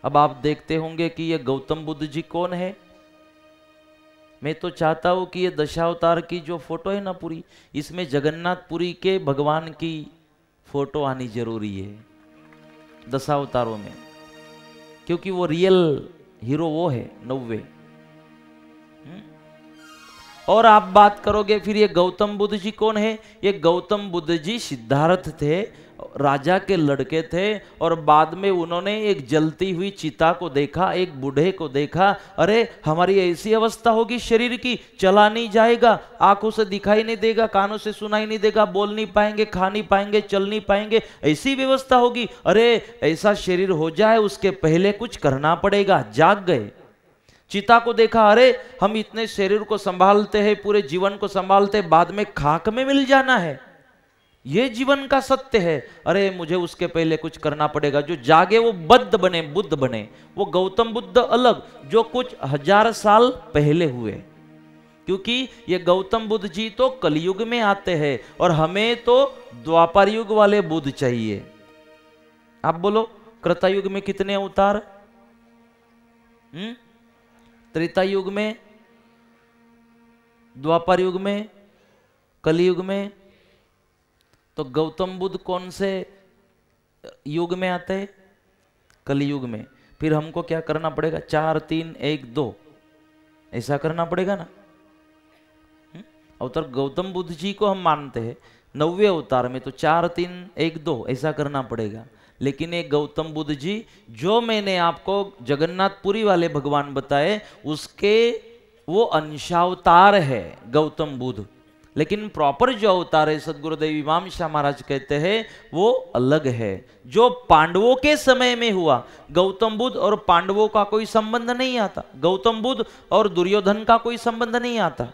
A: अब आप देखते होंगे कि ये गौतम बुद्ध जी कौन है। मैं तो चाहता हूं कि ये दशावतार की जो फोटो है ना पूरी, इसमें जगन्नाथपुरी के भगवान की फोटो आनी जरूरी है दशावतारों में, क्योंकि वो रियल हीरो वो है 90। और आप बात करोगे फिर ये गौतम बुद्ध जी कौन है। ये गौतम बुद्ध जी सिद्धार्थ थे, राजा के लड़के थे, और बाद में उन्होंने एक जलती हुई चिता को देखा, एक बूढ़े को देखा। अरे हमारी ऐसी अवस्था होगी शरीर की, चला नहीं जाएगा, आंखों से दिखाई नहीं देगा, कानों से सुनाई नहीं देगा, बोल नहीं पाएंगे, खा नहीं पाएंगे, चल नहीं पाएंगे, ऐसी व्यवस्था होगी। अरे ऐसा शरीर हो जाए उसके पहले कुछ करना पड़ेगा। जाग गए, चिता को देखा, अरे हम इतने शरीर को संभालते हैं, पूरे जीवन को संभालते, बाद में खाक में मिल जाना है, ये जीवन का सत्य है। अरे मुझे उसके पहले कुछ करना पड़ेगा। जो जागे वो बद्ध बने, बुद्ध बने। वो गौतम बुद्ध अलग, जो कुछ 1000 साल पहले हुए, क्योंकि ये गौतम बुद्ध जी तो कलयुग में आते हैं और हमें तो द्वापर युग वाले बुद्ध चाहिए। आप बोलो कृता युग में कितने अवतार? त्रेता युग में, द्वापर युग में, कलयुग में। तो गौतम बुद्ध कौन से युग में आते हैं? कलयुग में। फिर हमको क्या करना पड़ेगा? 4 3 1 2 ऐसा करना पड़ेगा ना। अवतार गौतम बुद्ध जी को हम मानते हैं 9वें अवतार में, तो 4 3 1 2 ऐसा करना पड़ेगा। लेकिन एक गौतम बुद्ध जी जो मैंने आपको जगन्नाथपुरी वाले भगवान बताए, उसके वो अंशावतार है गौतम बुद्ध। लेकिन प्रॉपर जो अवतार है सदगुरुदेव इमाम शाह महाराज कहते हैं वो अलग है, जो पांडवों के समय में हुआ। गौतम बुद्ध और पांडवों का कोई संबंध नहीं आता, गौतम बुद्ध और दुर्योधन का कोई संबंध नहीं आता।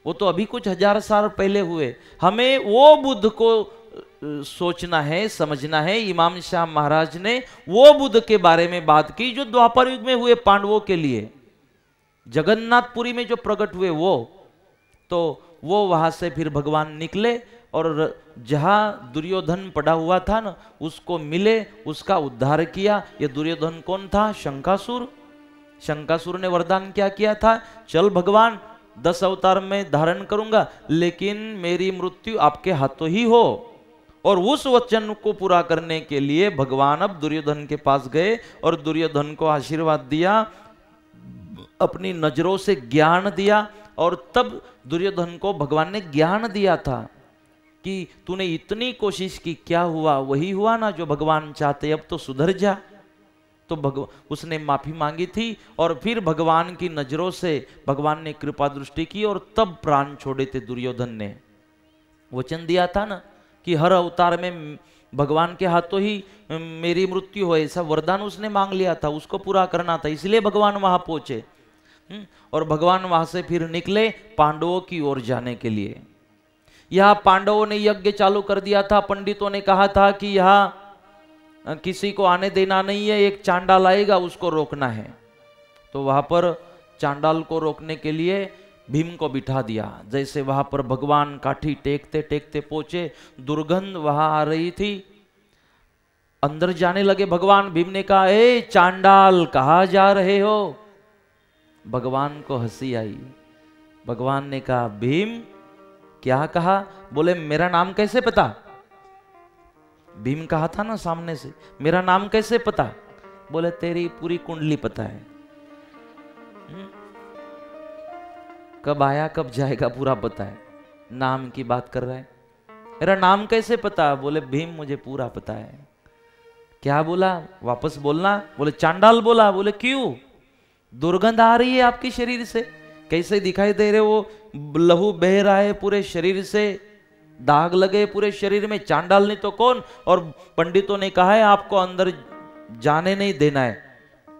A: वो तो अभी कुछ 1000 साल पहले हुए। हमें वो बुद्ध को सोचना है, समझना है। इमाम शाह महाराज ने वो बुद्ध के बारे में बात की जो द्वापर युग में हुए पांडवों के लिए, जगन्नाथपुरी में जो प्रकट हुए वो। तो वो वहां से फिर भगवान निकले और जहां दुर्योधन पड़ा हुआ था ना, उसको मिले, उसका उद्धार किया। ये दुर्योधन कौन था? शंकासुर। शंकासुर ने वरदान क्या किया था? चल भगवान 10 अवतार में धारण करूंगा, लेकिन मेरी मृत्यु आपके हाथों ही हो। और उस वचन को पूरा करने के लिए भगवान अब दुर्योधन के पास गए और दुर्योधन को आशीर्वाद दिया, अपनी नजरों से ज्ञान दिया। और तब दुर्योधन को भगवान ने ज्ञान दिया था कि तूने इतनी कोशिश की, क्या हुआ? वही हुआ ना जो भगवान चाहते, अब तो सुधर जा। तो उसने माफी मांगी थी और फिर भगवान की नजरों से भगवान ने कृपा दृष्टि की और तब प्राण छोड़े थे दुर्योधन ने। वचन दिया था ना कि हर अवतार में भगवान के हाथों ही मेरी मृत्यु हो, ऐसा वरदान उसने मांग लिया था, उसको पूरा करना था, इसलिए भगवान वहां पहुंचे। और भगवान वहां से फिर निकले पांडवों की ओर जाने के लिए। यहां पांडवों ने यज्ञ चालू कर दिया था। पंडितों ने कहा था कि यहां किसी को आने देना नहीं है, एक चांडाल आएगा उसको रोकना है। तो वहां पर चांडाल को रोकने के लिए भीम को बिठा दिया। जैसे वहां पर भगवान काठी टेकते टेकते पहुंचे, दुर्गंध वहां आ रही थी, अंदर जाने लगे भगवान। भीम ने कहा, ए चांडाल कहां जा रहे हो? भगवान को हंसी आई। भगवान ने कहा, भीम क्या कहा? बोले मेरा नाम कैसे पता? भीम कहा था ना सामने से, मेरा नाम कैसे पता? बोले तेरी पूरी कुंडली पता है, कब आया कब जाएगा पूरा पता है। नाम की बात कर रहा है, मेरा नाम कैसे पता? बोले भीम मुझे पूरा पता है। क्या बोला? वापस बोलना। बोले चांडाल बोला। बोले क्यों? दुर्गंध आ रही है आपके शरीर से, कैसे दिखाई दे रहे हो? लहू बह रहा है पूरे शरीर से, दाग लगे पूरे शरीर में, चांडाल नहीं तो कौन। और पंडितों ने कहा है आपको अंदर जाने नहीं देना है,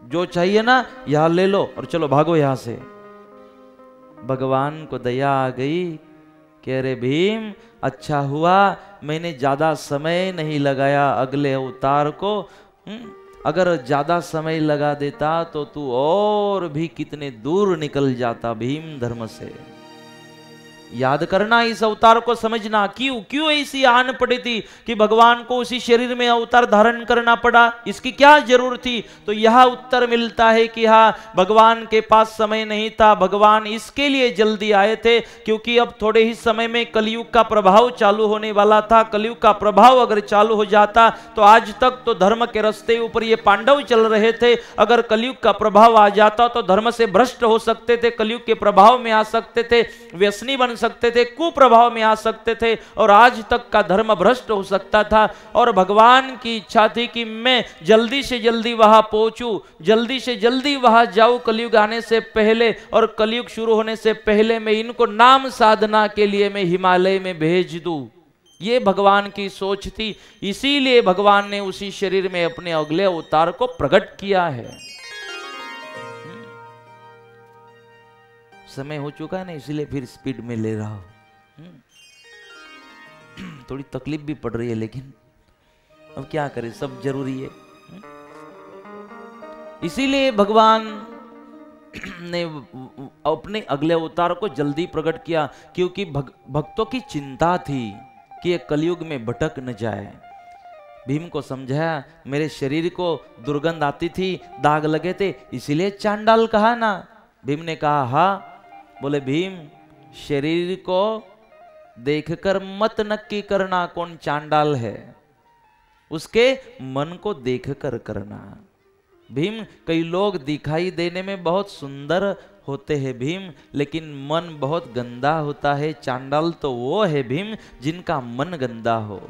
A: जो चाहिए ना यहां ले लो और चलो भागो यहां से। भगवान को दया आ गई कि अरे भीम, अच्छा हुआ मैंने ज्यादा समय नहीं लगाया अगले अवतार को। अगर ज्यादा समय लगा देता तो तू और भी कितने दूर निकल जाता भीम धर्म से। याद करना, इस अवतार को समझना, क्यों ऐसी आन पड़ी थी कि भगवान को उसी शरीर में अवतार धारण करना पड़ा, इसकी क्या जरूरत थी। तो यह उत्तर मिलता है कि हाँ, भगवान के पास समय नहीं था, भगवान इसके लिए जल्दी आए थे क्योंकि अब थोड़े ही समय में कलयुग का प्रभाव चालू होने वाला था। कलयुग का प्रभाव अगर चालू हो जाता तो आज तक तो धर्म के रास्ते ऊपर ये पांडव चल रहे थे, अगर कलयुग का प्रभाव आ जाता तो धर्म से भ्रष्ट हो सकते थे, कलयुग के प्रभाव में आ सकते थे, व्यसनी बन सकते थे, कुप्रभाव में आ सकते थे और आज तक का धर्म भ्रष्ट हो सकता था। और भगवान की इच्छा थी कि मैं जल्दी से जल्दी वहां पहुंचूं, जल्दी से जल्दी वहां जाऊं कलयुग आने से पहले, और कलयुग शुरू होने से पहले मैं इनको नाम साधना के लिए मैं हिमालय में भेज दूं। ये भगवान की सोच थी, इसीलिए भगवान ने उसी शरीर में अपने अगले अवतार को प्रकट किया है। समय हो चुका है ना, इसलिए फिर स्पीड में ले रहा हूं। थोड़ी तकलीफ भी पड़ रही है, लेकिन अब क्या करें, सब जरूरी है। इसीलिए भगवान ने अपने अगले अवतार को जल्दी प्रकट किया, क्योंकि भक्तों की चिंता थी कि ये कलयुग में भटक न जाए। भीम को समझाया, मेरे शरीर को दुर्गंध आती थी, दाग लगे थे, इसीलिए चांडाल कहा ना। भीम ने कहा हाँ। बोले भीम, शरीर को देखकर मत नक्की करना कौन चांडाल है, उसके मन को देखकर करना। भीम, कई लोग दिखाई देने में बहुत सुंदर होते हैं भीम, लेकिन मन बहुत गंदा होता है। चांडाल तो वो है भीम जिनका मन गंदा हो।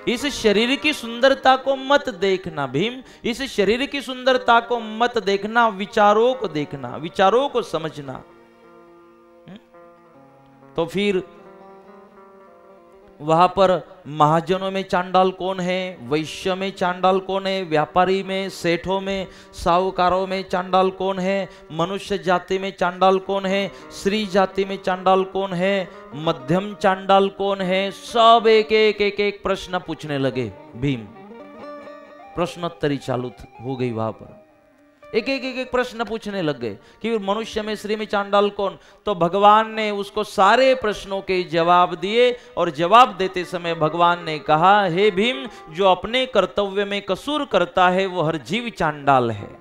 A: इस शरीर की सुंदरता को मत देखना भीम, इस शरीर की सुंदरता को मत देखना, विचारों को देखना, विचारों को समझना। तो फिर वहां पर महाजनों में चांडाल कौन है, वैश्य में चांडाल कौन है, व्यापारी में, सेठों में, साहूकारों में चांडाल कौन है, मनुष्य जाति में चांडाल कौन है, स्त्री जाति में चांडाल कौन है, मध्यम चांडाल कौन है, सब एक एक प्रश्न पूछने लगे भीम। प्रश्नोत्तरी चालू हो गई वहां पर, एक प्रश्न पूछने लग गए कि मनुष्य में, स्त्री में चांडाल कौन। तो भगवान ने उसको सारे प्रश्नों के जवाब दिए, और जवाब देते समय भगवान ने कहा, हे भीम, जो अपने कर्तव्य में कसूर करता है वो हर जीव चांडाल है।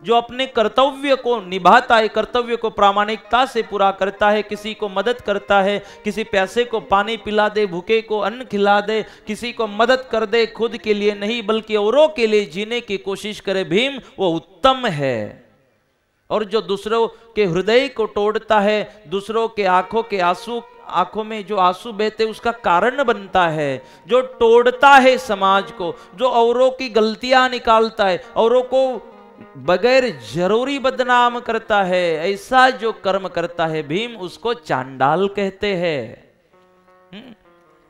A: जो अपने कर्तव्य को निभाता है, कर्तव्य को प्रामाणिकता से पूरा करता है, किसी को मदद करता है, किसी प्यासे को पानी पिला दे, भूखे को अन्न खिला दे, किसी को मदद कर दे, खुद के लिए नहीं बल्कि औरों के लिए जीने की कोशिश करे भीम, वो उत्तम है। और जो दूसरों के हृदय को तोड़ता है, दूसरों के आंखों के आंसू, आंखों में जो आंसू बहते उसका कारण बनता है, जो तोड़ता है समाज को, जो औरों की गलतियां निकालता है, औरों को बगैर जरूरी बदनाम करता है, ऐसा जो कर्म करता है भीम, उसको चांडाल कहते हैं।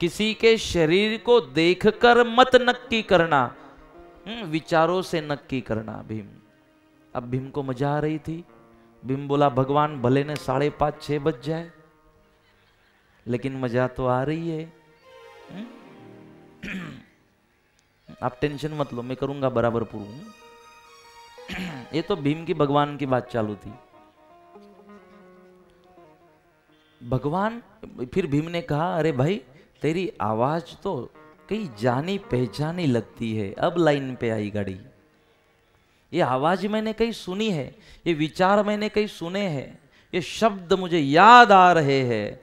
A: किसी के शरीर को देखकर मत नक्की करना, विचारों से नक्की करना भीम। अब भीम को मजा आ रही थी। भीम बोला, भगवान भले ने 5:30 6 बज जाए, लेकिन मजा तो आ रही है। आप टेंशन मत लो, मैं करूंगा बराबर पूरा। ये तो भीम की भगवान की बात चालू थी। भगवान, फिर भीम ने कहा, अरे भाई तेरी आवाज तो कहीं जानी पहचानी लगती है, अब लाइन पे आई गाड़ी। ये आवाज मैंने कहीं सुनी है, ये विचार मैंने कहीं सुने हैं, ये शब्द मुझे याद आ रहे हैं।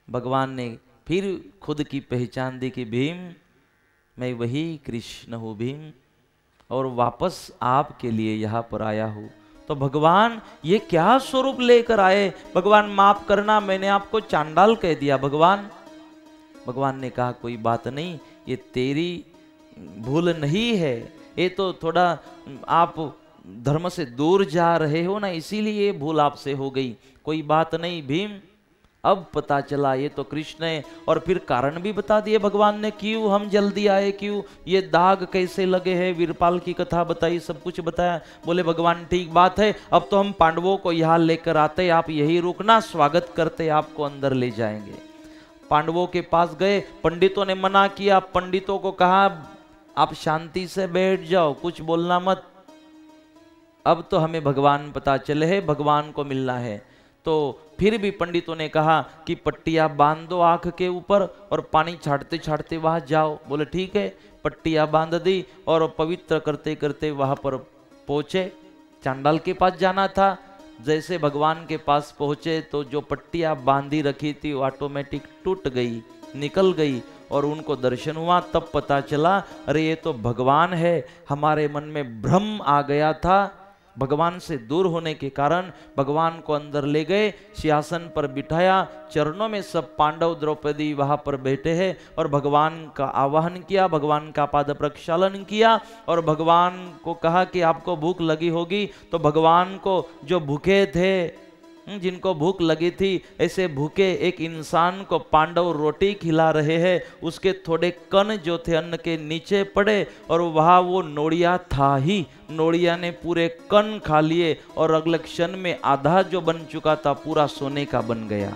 A: भगवान ने फिर खुद की पहचान दी कि भीम, मैं वही कृष्ण हूं भीम, और वापस आपके लिए यहाँ पर आया हूँ। तो भगवान ये क्या स्वरूप लेकर आए? भगवान माफ करना, मैंने आपको चांडाल कह दिया भगवान। भगवान ने कहा, कोई बात नहीं, ये तेरी भूल नहीं है, ये तो थोड़ा आप धर्म से दूर जा रहे हो ना, इसीलिए ये भूल आपसे हो गई। कोई बात नहीं भीम, अब पता चला ये तो कृष्ण है। और फिर कारण भी बता दिए भगवान ने, क्यों हम जल्दी आए, क्यों ये दाग कैसे लगे हैं, वीरपाल की कथा बताई, सब कुछ बताया। बोले भगवान ठीक बात है, अब तो हम पांडवों को यहाँ लेकर आते, आप यही रुकना, स्वागत करते आपको अंदर ले जाएंगे। पांडवों के पास गए, पंडितों ने मना किया, पंडितों को कहा आप शांति से बैठ जाओ, कुछ बोलना मत, अब तो हमें भगवान पता चले है, भगवान को मिलना है। तो फिर भी पंडितों ने कहा कि पट्टियां बांध दो आंख के ऊपर और पानी छाटते छाटते वहां जाओ। बोले ठीक है, पट्टियां बांध दी और पवित्र करते करते वहां पर पहुंचे। चांडाल के पास जाना था, जैसे भगवान के पास पहुंचे तो जो पट्टियां बांधी रखी थी वो ऑटोमेटिक टूट गई, निकल गई और उनको दर्शन हुआ। तब पता चला अरे ये तो भगवान है, हमारे मन में भ्रम आ गया था। भगवान से दूर होने के कारण भगवान को अंदर ले गए, सिंहासन पर बिठाया, चरणों में सब पांडव द्रौपदी वहां पर बैठे हैं और भगवान का आवाहन किया, भगवान का पाद प्रक्षालन किया और भगवान को कहा कि आपको भूख लगी होगी। तो भगवान को जो भूखे थे, जिनको भूख लगी थी, ऐसे भूखे एक इंसान को पांडव रोटी खिला रहे हैं, उसके थोड़े कण जो थे अन्न के नीचे पड़े और वहां वो नोड़िया था ही, नोड़िया ने पूरे कण खा लिए और अगले क्षण में आधा जो बन चुका था पूरा सोने का बन गया।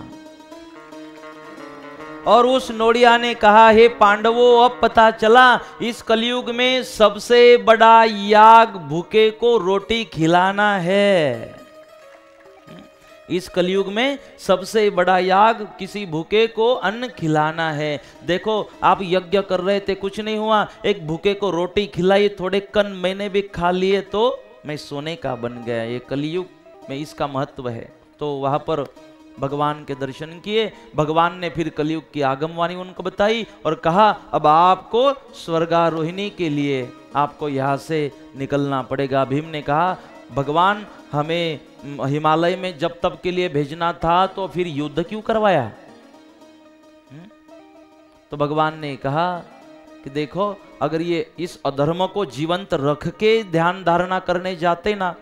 A: और उस नोड़िया ने कहा हे पांडवों, अब पता चला इस कलयुग में सबसे बड़ा याग भूखे को रोटी खिलाना है। इस कलयुग में सबसे बड़ा याग किसी भूखे को अन्न खिलाना है। देखो आप यज्ञ कर रहे थे, कुछ नहीं हुआ, एक भूखे को रोटी खिलाई, थोड़े कण मैंने भी खा लिए तो मैं सोने का बन गया। ये कलयुग में इसका महत्व है। तो वहां पर भगवान के दर्शन किए, भगवान ने फिर कलयुग की आगमवाणी उनको बताई और कहा अब आपको स्वर्गारोहिणी के लिए आपको यहाँ से निकलना पड़ेगा। भीम ने कहा भगवान हमें हिमालय में जब तब के लिए भेजना था तो फिर युद्ध क्यों करवाया? तो भगवान ने कहा कि देखो अगर ये इस अधर्म को जीवंत रख के ध्यान धारणा करने जाते ना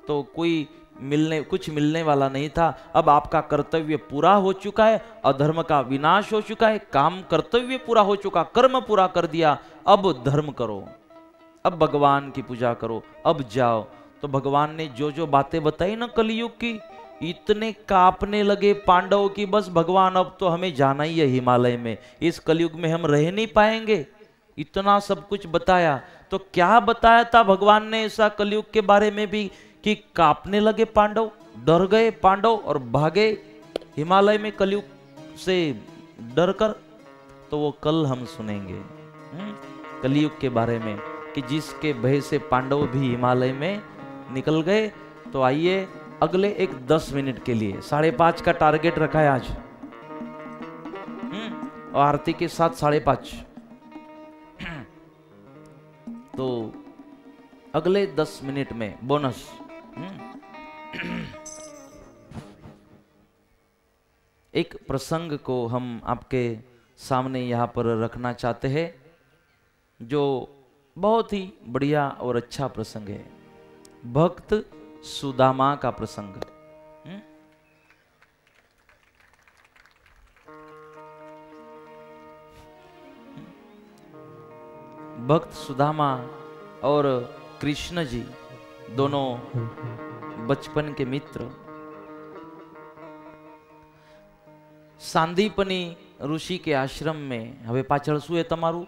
A: तो कुछ मिलने वाला नहीं था। अब आपका कर्तव्य पूरा हो चुका है, अधर्म का विनाश हो चुका है, काम कर्तव्य पूरा हो चुका, कर्म पूरा कर दिया, अब धर्म करो, अब भगवान की पूजा करो, अब जाओ। तो भगवान ने जो जो बातें बताई ना कलयुग की, इतने कांपने लगे पांडवों की, बस भगवान अब तो हमें जाना ही है हिमालय में, इस कलयुग में हम रह नहीं पाएंगे। इतना सब कुछ बताया। तो क्या बताया था भगवान ने ऐसा कलयुग के बारे में भी कि कांपने लगे पांडव, डर गए पांडव और भागे हिमालय में कलयुग से डर कर। तो वो कल हम सुनेंगे कलयुग के बारे में कि जिसके भय से पांडव भी हिमालय में निकल गए। तो आइए अगले एक 10 मिनट के लिए 5:30 का टारगेट रखा है आज, और आरती के साथ 5:30। तो अगले 10 मिनट में बोनस एक प्रसंग को हम आपके सामने यहाँ पर रखना चाहते हैं जो बहुत ही बढ़िया और अच्छा प्रसंग है। भक्त सुदामा का प्रसंग। भक्त सुदामा और कृष्ण जी दोनों बचपन के मित्र। सांदीपनी ऋषि के आश्रम में हवे पाछळ શું है तमारू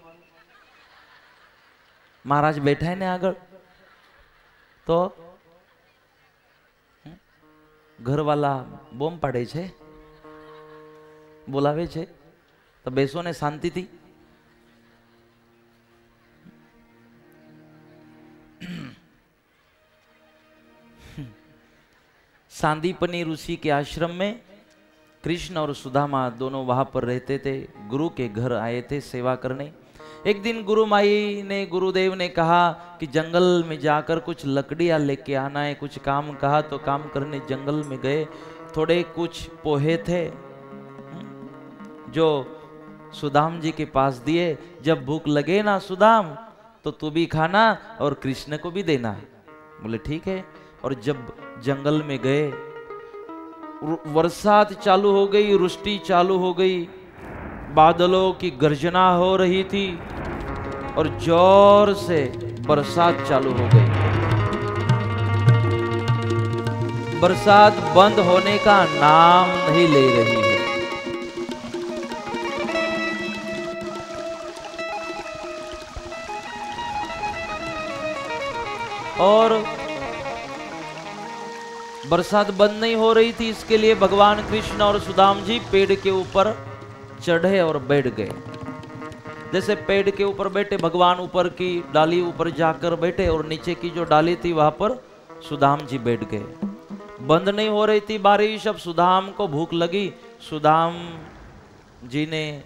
A: महाराज बैठा है ने आगळ तो घरवाला बोम पाड़े छे, बोलावे छे तो बेसो ने शांति थी। सांदीपनी ऋषि के आश्रम में कृष्ण और सुदामा दोनों वहां पर रहते थे, गुरु के घर आए थे सेवा करने। एक दिन गुरु माई ने, गुरुदेव ने कहा कि जंगल में जाकर कुछ लकड़ियां लेके आना है, कुछ काम कहा तो काम करने जंगल में गए। थोड़े कुछ पोहे थे जो सुदाम जी के पास दिए। जब भूख लगे ना सुदाम तो तू भी खाना और कृष्ण को भी देना। बोले ठीक है। और जब जंगल में गए बरसात चालू हो गई, वृष्टि चालू हो गई, बादलों की गर्जना हो रही थी और जोर से बरसात चालू हो गई। बरसात बंद होने का नाम नहीं ले रही है। और बरसात बंद नहीं हो रही थी, इसके लिए भगवान कृष्ण और सुदाम जी पेड़ के ऊपर चढ़े और बैठ गए। जैसे पेड़ के ऊपर बैठे, भगवान ऊपर की डाली ऊपर जाकर बैठे और नीचे की जो डाली थी वहां पर सुदाम जी बैठ गए। बंद नहीं हो रही थी बारिश। अब सुदाम को भूख लगी। सुदाम जी ने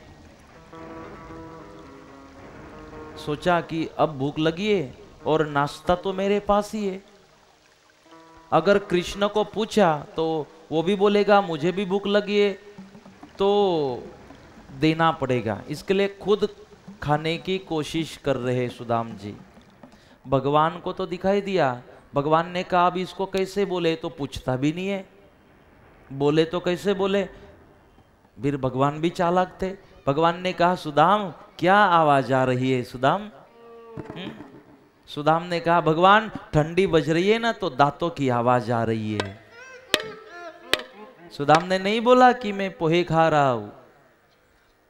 A: सोचा कि अब भूख लगी है और नाश्ता तो मेरे पास ही है। अगर कृष्ण को पूछा तो वो भी बोलेगा मुझे भी भूख लगी है, तो देना पड़ेगा। इसके लिए खुद खाने की कोशिश कर रहे सुदाम जी। भगवान को तो दिखाई दिया। भगवान ने कहा अब इसको कैसे बोले, तो पूछता भी नहीं है, बोले तो कैसे बोले। फिर भगवान भी चालाक थे। भगवान ने कहा सुदाम क्या आवाज आ रही है सुदाम? सुदाम ने कहा भगवान ठंडी बज रही है ना, तो दांतों की आवाज आ रही है। सुदाम ने नहीं बोला कि मैं पोहे खा रहा हूं,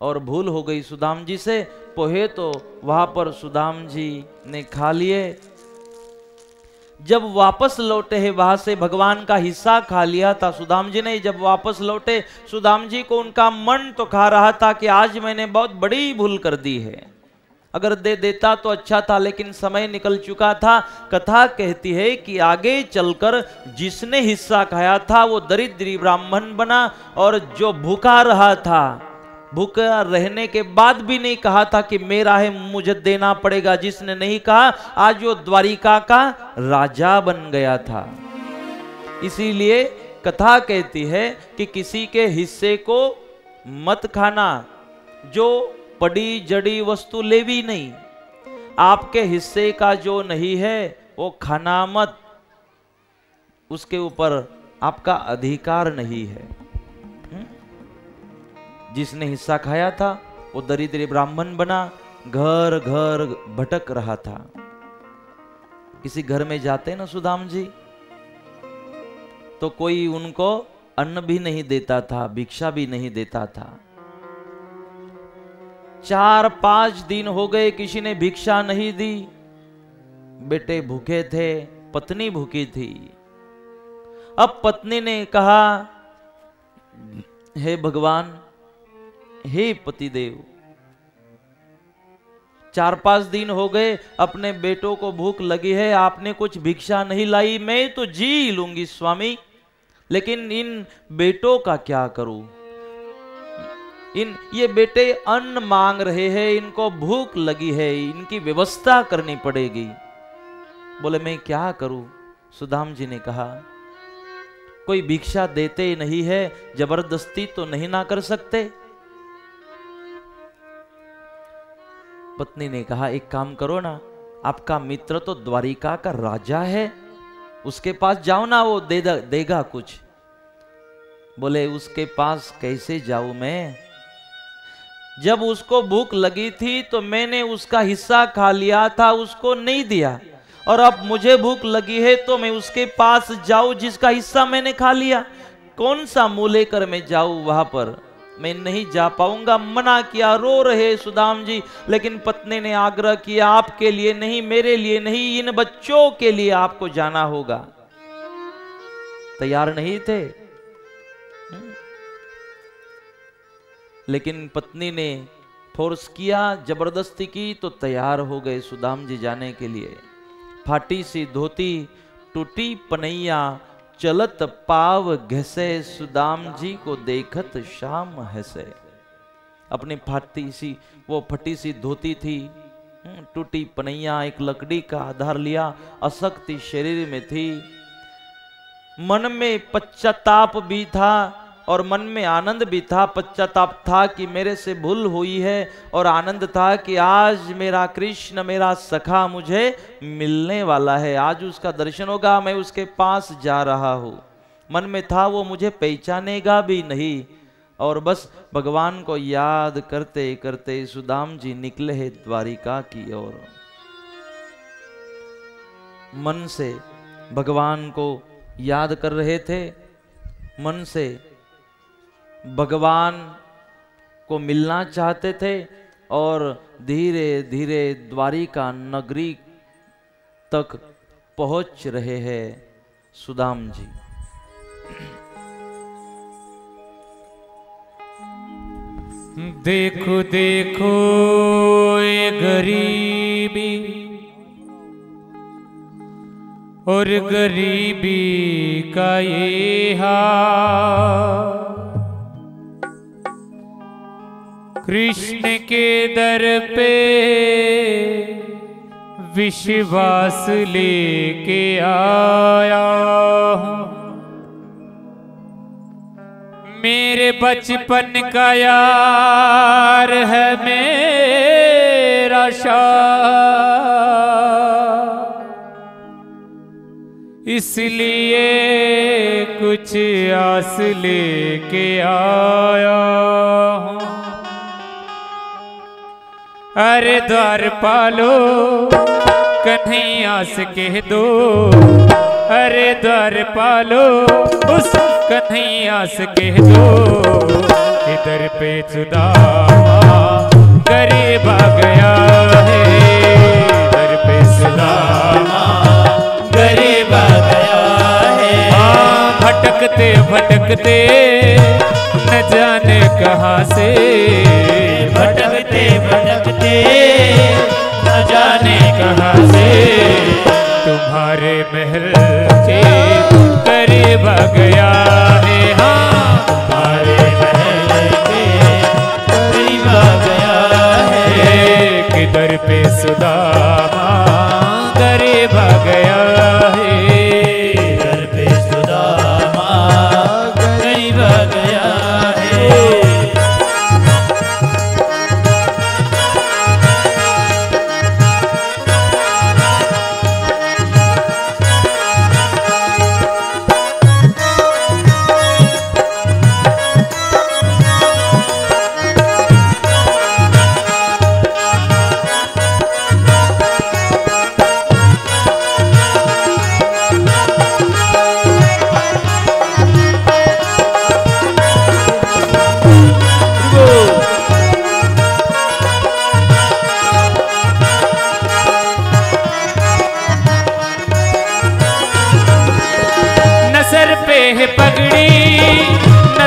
A: और भूल हो गई सुदाम जी से। पोहे तो वहां पर सुदाम जी ने खा लिए। जब वापस लौटे हैं वहां से, भगवान का हिस्सा खा लिया था सुदाम जी ने। जब वापस लौटे, सुदाम जी को उनका मन तो खा रहा था कि आज मैंने बहुत बड़ी भूल कर दी है, अगर दे देता तो अच्छा था, लेकिन समय निकल चुका था। कथा कहती है कि आगे चलकर जिसने हिस्सा खाया था वो दरिद्री ब्राह्मण बना, और जो भूखा रहा था, भूखा रहने के बाद भी नहीं कहा था कि मेरा है मुझे देना पड़ेगा, जिसने नहीं कहा आज वो द्वारिका का राजा बन गया था। इसीलिए कथा कहती है कि किसी के हिस्से को मत खाना, जो पड़ी जड़ी वस्तु लेवी नहीं। आपके हिस्से का जो नहीं है वो खाना मत, उसके ऊपर आपका अधिकार नहीं है। जिसने हिस्सा खाया था वो दरिद्र ब्राह्मण बना, घर घर भटक रहा था। किसी घर में जाते ना सुदाम जी, तो कोई उनको अन्न भी नहीं देता था, भिक्षा भी नहीं देता था। 4-5 दिन हो गए किसी ने भिक्षा नहीं दी। बेटे भूखे थे, पत्नी भूखी थी। अब पत्नी ने कहा हे भगवान, हे पतिदेव, 4-5 दिन हो गए अपने बेटों को भूख लगी है, आपने कुछ भिक्षा नहीं लाई। मैं तो जी लूंगी स्वामी, लेकिन इन बेटों का क्या करूं? ये बेटे अन्न मांग रहे हैं, इनको भूख लगी है, इनकी व्यवस्था करनी पड़ेगी। बोले मैं क्या करूं? सुदाम जी ने कहा कोई भिक्षा देते नहीं है, जबरदस्ती तो नहीं ना कर सकते। पत्नी ने कहा एक काम करो ना, आपका मित्र तो द्वारिका का राजा है, उसके पास जाओ ना, वो देगा कुछ। बोले उसके पास कैसे जाऊं मैं? जब उसको भूख लगी थी तो मैंने उसका हिस्सा खा लिया था, उसको नहीं दिया, और अब मुझे भूख लगी है तो मैं उसके पास जाऊं जिसका हिस्सा मैंने खा लिया? कौन सा मुंह लेकर मैं जाऊं वहां पर? मैं नहीं जा पाऊंगा। मना किया। रो रहे सुदाम जी, लेकिन पत्नी ने आग्रह किया आपके लिए नहीं, मेरे लिए नहीं, इन बच्चों के लिए आपको जाना होगा। तैयार नहीं थे, लेकिन पत्नी ने फोर्स किया, जबरदस्ती की, तो तैयार हो गए सुदाम जी जाने के लिए। फाटी सी धोती, टूटी पनैया, चलत पाव घसे, सुदाम जी को देखत शाम हंसे। अपनी फटी सी धोती थी, टूटी पनैया, एक लकड़ी का आधार लिया, अशक्ति शरीर में थी। मन में पश्चाताप भी था और मन में आनंद भी था। पश्चाताप था कि मेरे से भूल हुई है, और आनंद था कि आज मेरा कृष्ण, मेरा सखा मुझे मिलने वाला है, आज उसका दर्शन होगा, मैं उसके पास जा रहा हूं। मन में था वो मुझे पहचानेगा भी नहीं। और बस भगवान को याद करते करते सुदाम जी निकले हैं द्वारिका की ओर। मन से भगवान को याद कर रहे थे, मन से भगवान को मिलना चाहते थे और धीरे धीरे द्वारिका नगरी तक पहुंच रहे हैं सुदाम जी।
B: देखो देखो ये गरीबी और गरीबी का ये हाल, कृष्ण के दर पे विश्वास लेके आया हूँ। मेरे बचपन का यार है मेरा शाह, इसलिए कुछ आस लेके आया हूँ। अरे द्वारपालो कन्हैया से कह दो, अरे द्वारपालो उस कन्हैया से कह दो, इधर पे सुदामा गरीब आ गया है, इधर पे सुदामा गरीब आ गया है। हाँ भटकते भटकते न जाने कहाँ से, भटकते भटकते न जाने कहाँ से, तुम्हारे महल के करीब आ गया है। हाँ तुम्हारे महल के करीब आ गया है, किधर पे सुदामा करीब आ गया है, किधर पे सुदामा करीब आ गया है।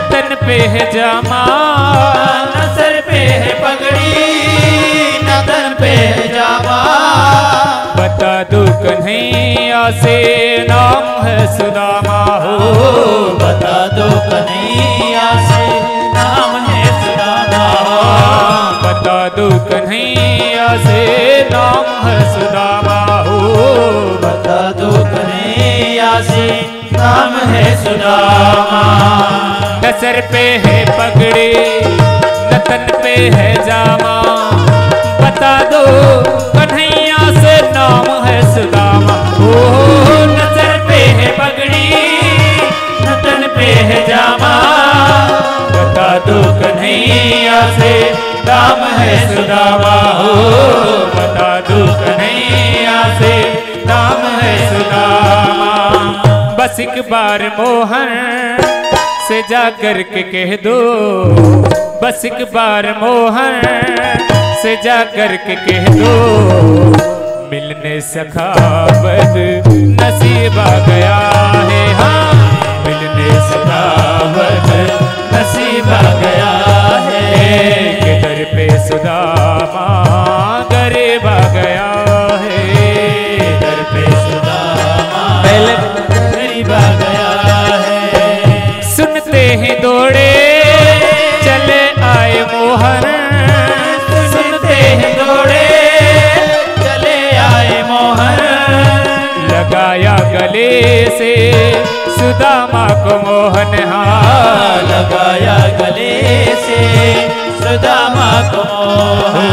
B: तन पे है जामा, न सर पे है पगड़ी, न तन पे है जामा, बता दो कन्हैया से नाम है सुदामा हो, बता दो कन्हैया से नाम है सुदामा, बता दो कन्हैया से नाम है सुदामा हो, बता दो कन्हैया से नाम है सुदामा। न सर पे है पगड़ी, न तन पे है जामा, बता दो कन्हैया से नाम है सुदामा। ओ न सर पे है पगड़ी, न तन पे है जामा, बता दो कन्हैया से नाम है सुदामा हो, बता दो कन्हैया से नाम है सुदामा। बस एक बार मोहन से जा कर के कह दो, बस एक बार मोहन से जा कर के कह दो, मिलने सखावत नसीब आ गया है। हाँ मिलने सखावत नसीब आ गया है, किधर पे सुदामा गरीब आ गया है, किधर पे सुदामा गरीब आ गया है। सुनते ही दौड़े चले आए मोहन, सुनते ही दौड़े चले आए मोहन, लगाया गले से सुदामा को मोहन। हाँ लगाया गले से सुदामा को मोहन,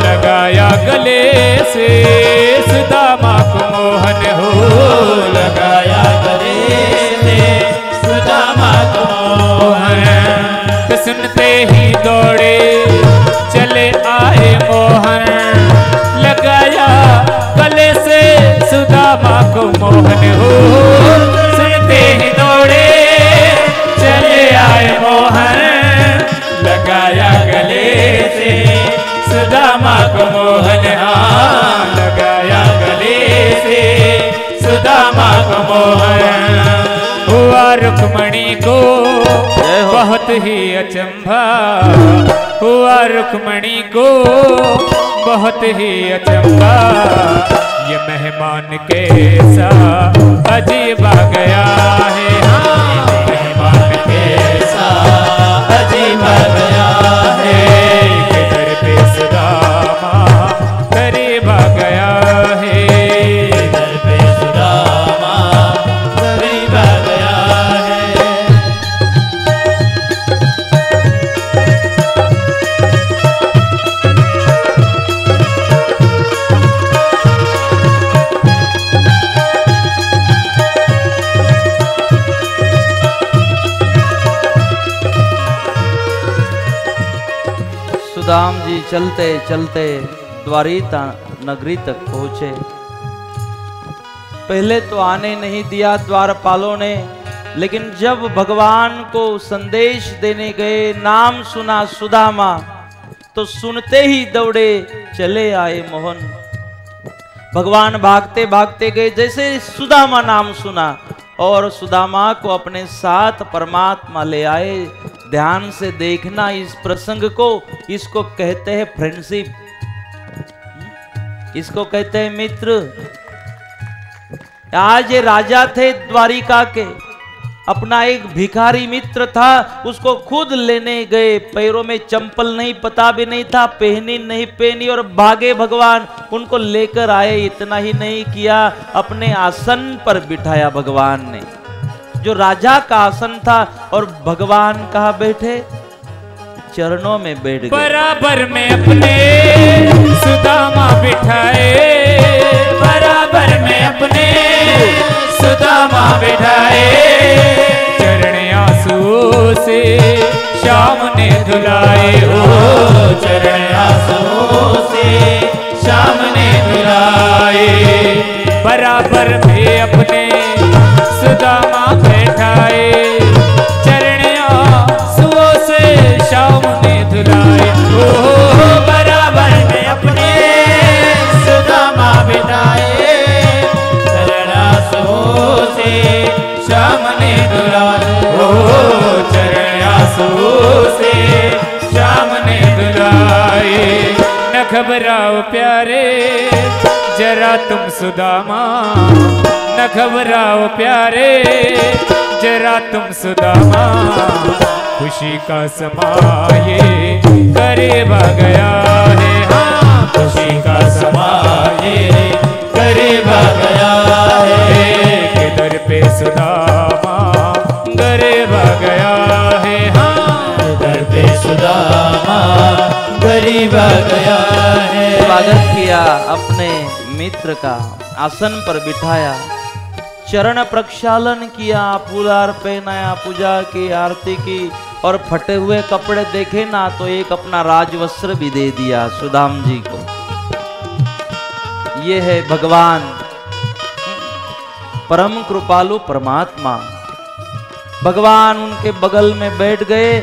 B: लगाया गले से सुदामा को मोहन हो, लगाया गले से रुक्मणी को बहुत ही अचंभा हुआ, रुक्मणी को बहुत ही अचंभा। ये मेहमान कैसा अजीब आ गया है, हाँ मेहमान कैसा अजीब आ गया है। किधर पे सुदामा करीब आ गया है, किधर पे सुदामा करीब आ गया है।
A: सुदाम जी चलते चलते द्वारिका नगरी तक पहुंचे। पहले तो आने नहीं दिया द्वारपालों ने, लेकिन जब भगवान को संदेश देने गए, नाम सुना सुदामा, तो सुनते ही दौड़े चले आए मोहन। भगवान भागते भागते गए, जैसे सुदामा नाम सुना और सुदामा को अपने साथ परमात्मा ले आए। ध्यान से देखना इस प्रसंग को, इसको कहते हैं फ्रेंडशिप, इसको कहते हैं मित्र। आज ये राजा थे द्वारिका के, अपना एक भिखारी मित्र था, उसको खुद लेने गए। पैरों में चंपल नहीं, पता भी नहीं था, पहनी नहीं पहनी, और भागे भगवान, उनको लेकर आए। इतना ही नहीं किया, अपने आसन पर बिठाया भगवान ने, जो राजा का आसन था, और भगवान कहाँ बैठे? चरणों में बैठ गए।
B: बराबर में अपने सुदामा बिठाए, बराबर में अपने सुदामा बिठाए। चरण आंसुओं से श्याम ने धुलाए, हो चरण आंसुओं से श्याम ने धुलाए। बराबर में अपने सुदामा बैठाए, चरण आंसुओं से श्याम ने धुलाए। ओ बराबर में अपने सुदामा बिठाए, चरण आंसुओं से श्याम ने धुलाए। ओ चरण आंसुओं से श्याम ने धुलाए। न घबराओ प्यारे जरा तुम सुदामा, न घबराओ प्यारे जरा तुम सुदामा। खुशी का समा ये करीब आ गया है, हाँ खुशी का समा ये करीब आ गया है। किधर पे सुदामा करीब आ गया है, हाँ किधर पे सुदामा करीब आ गया है।
A: स्वागत किया, अपने मित्र का आसन पर बिठाया, चरण प्रक्षालन किया, फूलार पहनाया, पूजा की, आरती की, और फटे हुए कपड़े देखे ना तो एक अपना राजवस्त्र भी दे दिया सुदाम जी को। ये है भगवान परम कृपालु परमात्मा। भगवान उनके बगल में बैठ गए।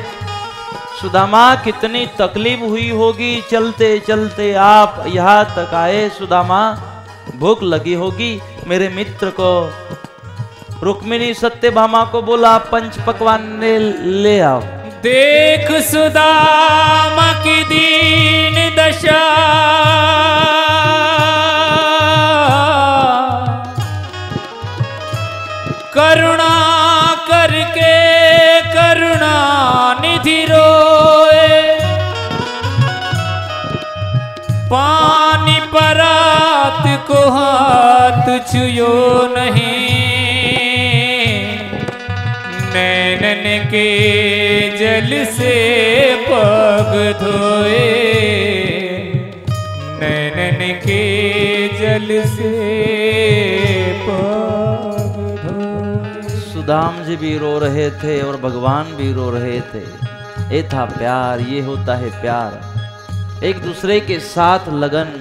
A: सुदामा कितनी तकलीफ हुई होगी, चलते चलते आप यहाँ तक आए। सुदामा भूख लगी होगी, मेरे मित्र को रुक्मिणी सत्यभामा को बोला पंच पकवान ले आओ।
B: देख सुदामा की दीन दशा, करुणा करके करुणा निधि रोए। पानी परात को हाथ छुयो नहीं, नैनन के जल से पग धोए, नैनन के जल से पग धोए।
A: सुदाम जी भी रो रहे थे और भगवान भी रो रहे थे। ये था प्यार, ये होता है प्यार। एक दूसरे के साथ लगन,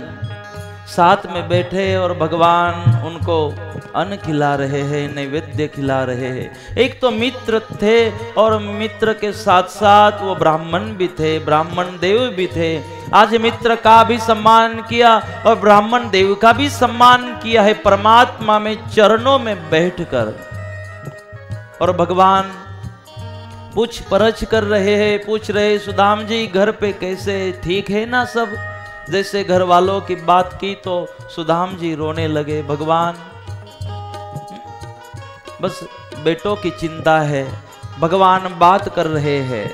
A: साथ में बैठे और भगवान उनको अन्न खिला रहे हैं, नैवेद्य खिला रहे हैं। एक तो मित्र थे और मित्र के साथ साथ वो ब्राह्मण भी थे, ब्राह्मण देव भी थे। आज मित्र का भी सम्मान किया और ब्राह्मण देव का भी सम्मान किया है, परमात्मा में चरणों में बैठकर। और भगवान पूछ परछ कर रहे हैं, पूछ रहे सुदाम जी घर पे कैसे, ठीक है ना सब। जैसे घर वालों की बात की तो सुदाम जी रोने लगे। भगवान बस बेटों की चिंता है। भगवान बात कर रहे हैं।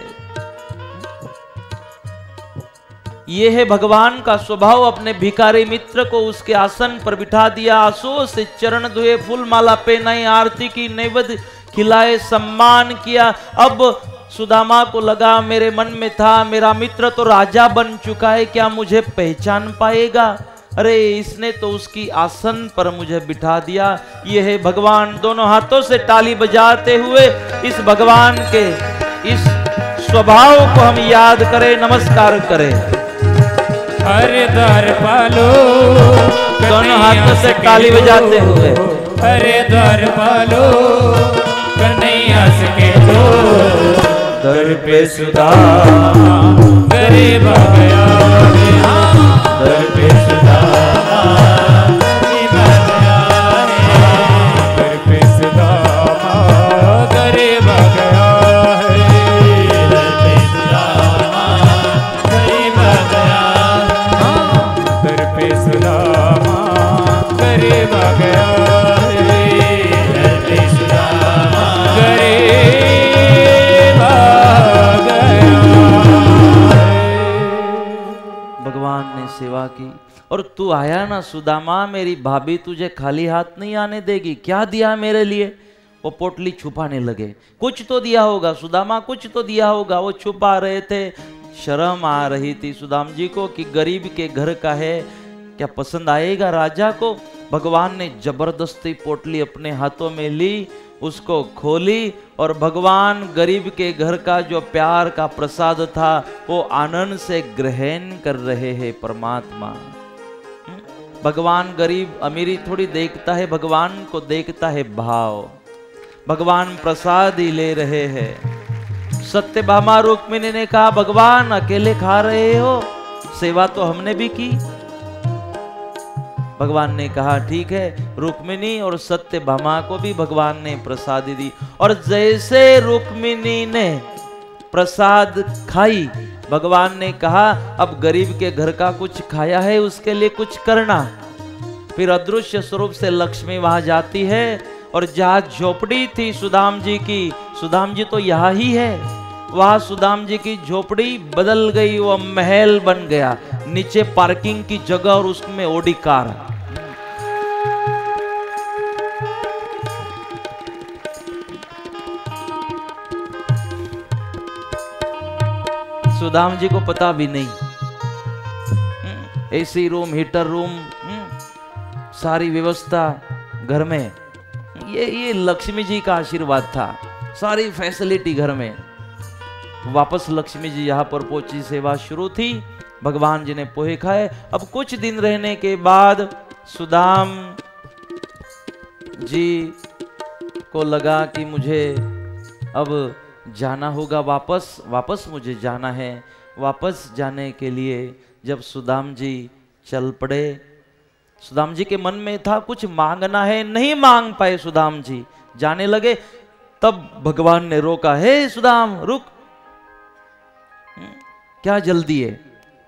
A: ये है भगवान का स्वभाव। अपने भिखारी मित्र को उसके आसन पर बिठा दिया, आंसुओं से चरण धोए, फूल माला पहनाई, आरती की, नैवेद्य खिलाए, सम्मान किया। अब सुदामा को लगा, मेरे मन में था मेरा मित्र तो राजा बन चुका है, क्या मुझे पहचान पाएगा? अरे इसने तो उसकी आसन पर मुझे बिठा दिया। यह है भगवान। दोनों हाथों से ताली बजाते हुए इस भगवान के इस स्वभाव को हम याद करें, नमस्कार करें।
B: हरे द्वार पालो,
A: दोनों हाथों से ताली बजाते हुए
B: हरे द्वार पालो, कन्हैया सके दो, दर पे सुदामा गरीब आ गया, दर पे सुदामा गरीब आ गया है, दर पे सुदामा गरीब आ गया है, दर पे सुदामा गरीब आ गया, दर पे सुदामा गरीब आ गया है, दर पे सुदामा गरीब आ गया।
A: भगवान ने सेवा की और तू आया ना सुदामा, मेरी भाभी तुझे खाली हाथ नहीं आने देगी। क्या दिया मेरे लिए? वो पोटली छुपाने लगे। कुछ तो दिया होगा सुदामा, कुछ तो दिया होगा। वो छुपा रहे थे। शर्म आ रही थी सुदाम जी को कि गरीब के घर का है, क्या पसंद आएगा राजा को? भगवान ने जबरदस्ती पोटली अपने हाथों में ली, उसको खोली और भगवान गरीब के घर का जो प्यार का प्रसाद था वो आनंद से ग्रहण कर रहे हैं। परमात्मा भगवान गरीब अमीरी थोड़ी देखता है, भगवान को देखता है भाव। भगवान प्रसाद ही ले रहे हैं। सत्यभामा रुक्मिणी ने कहा, भगवान अकेले खा रहे हो, सेवा तो हमने भी की। भगवान ने कहा ठीक है। रुक्मिणी और सत्यभामा को भी भगवान ने प्रसाद दी और जैसे रुक्मिणी ने प्रसाद खाई, भगवान ने कहा अब गरीब के घर का कुछ खाया है, उसके लिए कुछ करना। फिर अदृश्य स्वरूप से लक्ष्मी वहां जाती है और जहां झोपड़ी थी सुदाम जी की, सुदाम जी तो यहाँ ही है, वहां सुदाम जी की झोपड़ी बदल गई, वो महल बन गया। नीचे पार्किंग की जगह और उसमें ओडी कार। सुदाम जी को पता भी नहीं। एसी रूम, हीटर रूम, सारी व्यवस्था घर में। ये लक्ष्मी जी का आशीर्वाद था, सारी फैसिलिटी घर में। वापस लक्ष्मी जी यहाँ पर पहुंची, सेवा शुरू थी। भगवान जी ने पोहे खाए। अब कुछ दिन रहने के बाद सुदाम जी को लगा कि मुझे अब जाना होगा, वापस मुझे जाना है। वापस जाने के लिए जब सुदाम जी चल पड़े, सुदाम जी के मन में था कुछ मांगना है, नहीं मांग पाए सुदाम जी, जाने लगे। तब भगवान ने रोका, हे सुदाम रुक, क्या जल्दी है,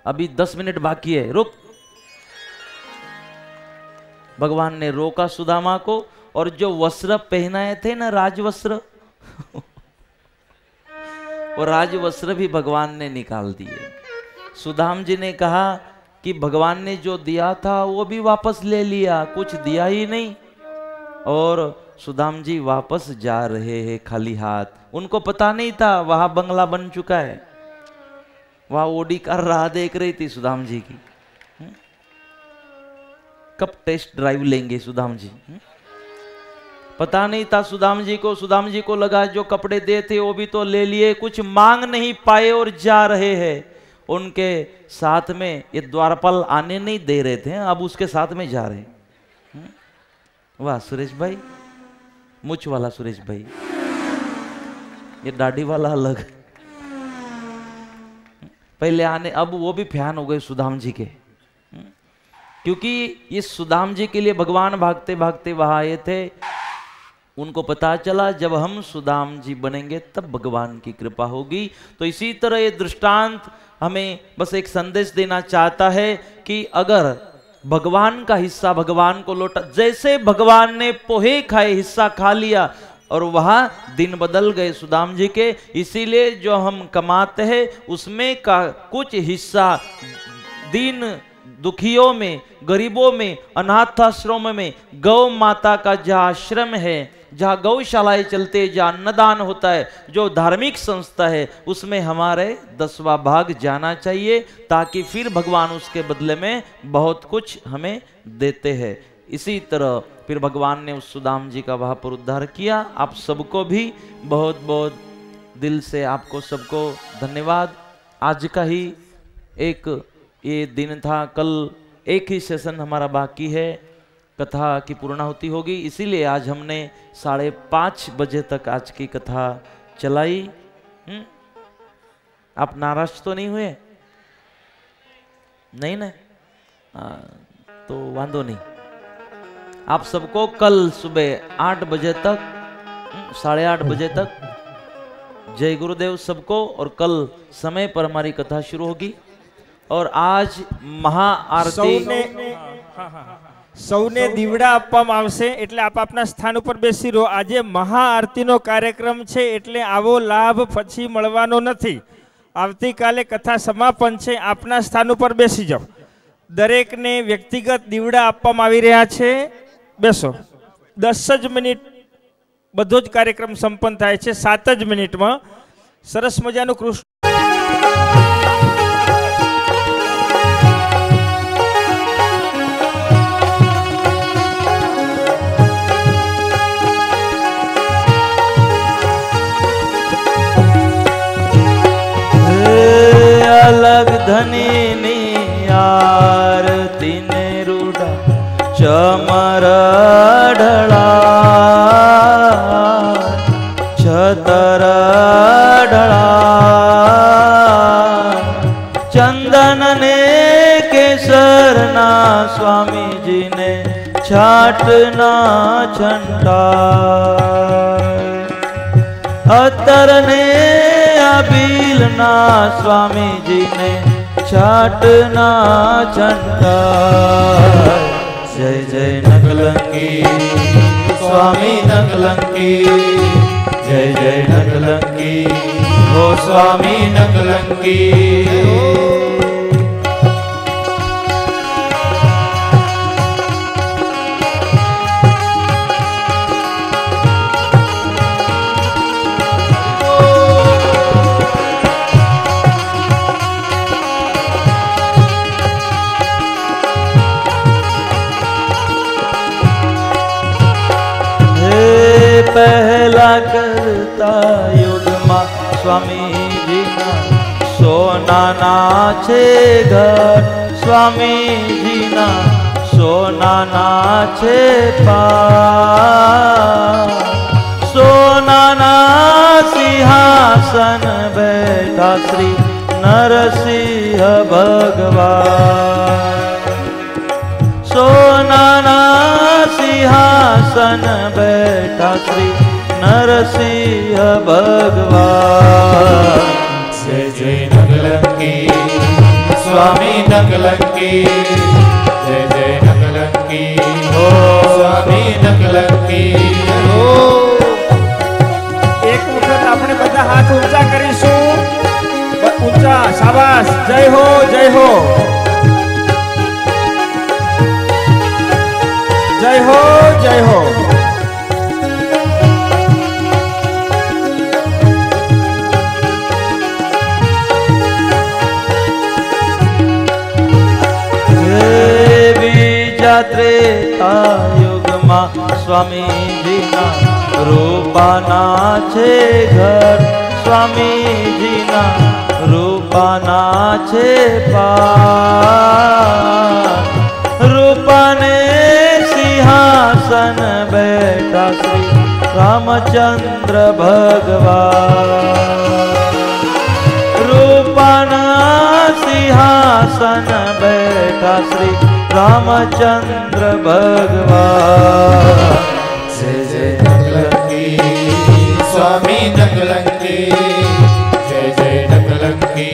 A: अभी 10 मिनट बाकी है, रुक। भगवान ने रोका सुदामा को और जो वस्त्र पहनाए थे ना, राजवस्त्र, वो राजवस्त्र भी भगवान ने निकाल दिए। सुदाम जी ने कहा कि भगवान ने जो दिया था वो भी वापस ले लिया, कुछ दिया ही नहीं। और सुदाम जी वापस जा रहे हैं खाली हाथ। उनको पता नहीं था वहां बंगला बन चुका है, वहां ओडी कार राह देख रही थी सुदाम जी की। कब टेस्ट ड्राइव लेंगे सुदाम जी, पता नहीं था सुदाम जी को। सुदाम जी को लगा जो कपड़े दे थे वो भी तो ले लिए, कुछ मांग नहीं पाए और जा रहे हैं। उनके साथ में ये द्वारपाल आने नहीं दे रहे थे, अब उसके साथ में जा रहे। वाह सुरेश भाई, मुछ वाला सुरेश भाई, ये दाढ़ी वाला अलग। पहले आने, अब वो भी फैन हो गए सुदाम जी के, क्योंकि ये सुदाम जी के लिए भगवान भागते भागते वहां आए थे। उनको पता चला जब हम सुदाम जी बनेंगे तब भगवान की कृपा होगी। तो इसी तरह ये दृष्टांत हमें बस एक संदेश देना चाहता है कि अगर भगवान का हिस्सा भगवान को लौटा, जैसे भगवान ने पोहे खाए, हिस्सा खा लिया और वहां दिन बदल गए सुदाम जी के। इसीलिए जो हम कमाते हैं उसमें का कुछ हिस्सा दीन दुखियों में, गरीबों में, अनाथ आश्रम में, गौ माता का जहाँ आश्रम है, जहाँ गौशालाएं चलते, जहाँ अन्नदान होता है, जो धार्मिक संस्था है, उसमें हमारे 10वां भाग जाना चाहिए, ताकि फिर भगवान उसके बदले में बहुत कुछ हमें देते हैं। इसी तरह फिर भगवान ने उस सुदाम जी का वहाँ पर उद्धार किया। आप सबको भी बहुत बहुत दिल से आपको सबको धन्यवाद। आज का ही एक ये दिन था, कल एक ही सेशन हमारा बाकी है, कथा की पूर्णाहुति होगी, इसीलिए आज हमने 5:30 बजे तक आज की कथा चलाई। आप नाराज तो नहीं हुए? नहीं ना? तो वांदो नहीं। आप सबको कल सुबह 8 बजे तक, 8:30 बजे तक जय गुरुदेव सबको। और कल समय पर हमारी कथा शुरू होगी। और आज महाआरती
C: સૌને દીવડા આપવામાં આવશે, એટલે આપ આપના સ્થાન ઉપર બેસી રહો। આજે મહાઆરતીનો કાર્યક્રમ છે, એટલે આવો લાભ પછી મળવાનો નથી। આવતીકાલે કથા સમાપન છે, આપના સ્થાન ઉપર બેસી જાઓ। દરેકને વ્યક્તિગત દીવડા આપવામાં આવી રહ્યા છે, બેસો। 10 જ મિનિટ બધો જ કાર્યક્રમ સંપન્ન થાય છે, 7 જ મિનિટમાં। સરસ મજાનું કૃષ્ણ
A: अलग धनी आरती ने रूढ़ा चमर ढला छतर ढला चंदन ने केसरना स्वामी जी ने छाटना छंटा अतर ने अबीलना स्वामी जी ने छाटना छंटा। जय जय नकलंकी स्वामी नकलंकी, जय जय नकलंकी हो स्वामी नकलंकी। पहला करता युगमा स्वामी जी ना सोना ना छे घर, स्वामी जी ना सोना ना छे पार। सोना ना सिंहासन बैठा श्री नरसिंह भगवान। सोना ना सिंहासन बैठा श्री नरसिंह भगवान।
B: जय जय नकलंकी स्वामी नकलंकी, जय जय नकलंकी हो स्वामी नकलंकी हो।
C: एक वखत આપણે બધા હાથ ઊંચા કરીશું, ઊંચા, શાબાશ, જય हो जय हो जय हो जय हो।
A: त्रेता युगमा स्वामी जी ना रूपाना छे घर, स्वामी जी ना रूपाना छे पार। रूपाने सिंहासन बैठा श्री रामचंद्र भगवान। रूपाना सिंहासन बैठा श्री रामचंद्र भगवान।
B: जय जय नकलंकी स्वामी नकलंकी जय जय नकलंकी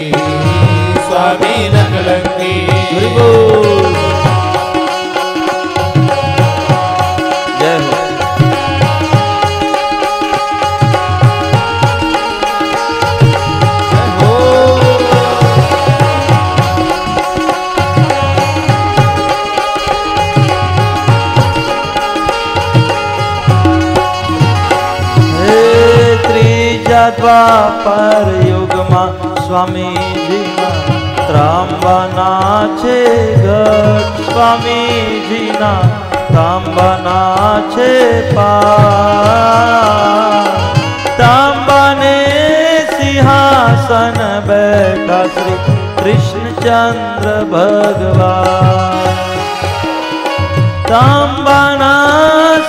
B: स्वामी नकलंकी
A: हरि बोल जय हो द्वापर युग में स्वामी जी ત્રાંબાના છે ઘટ સ્વામીજીના તાંબાના છે પાર તાંબાને સિંહાસન બેઠા શ્રી કૃષ્ણચંદ્ર ભગવાન તાંબાના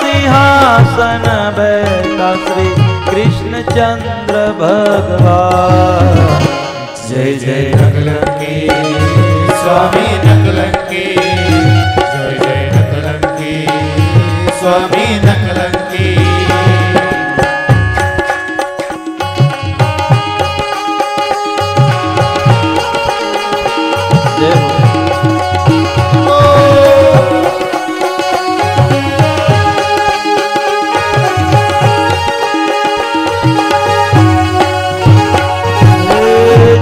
A: સિંહાસન બેઠા શ્રી कृष्णचंद्र भगवान
B: जय जय नकलंकी स्वामी नकलंकी जय जय नकलंकी स्वामी नकलंकी
A: जय हो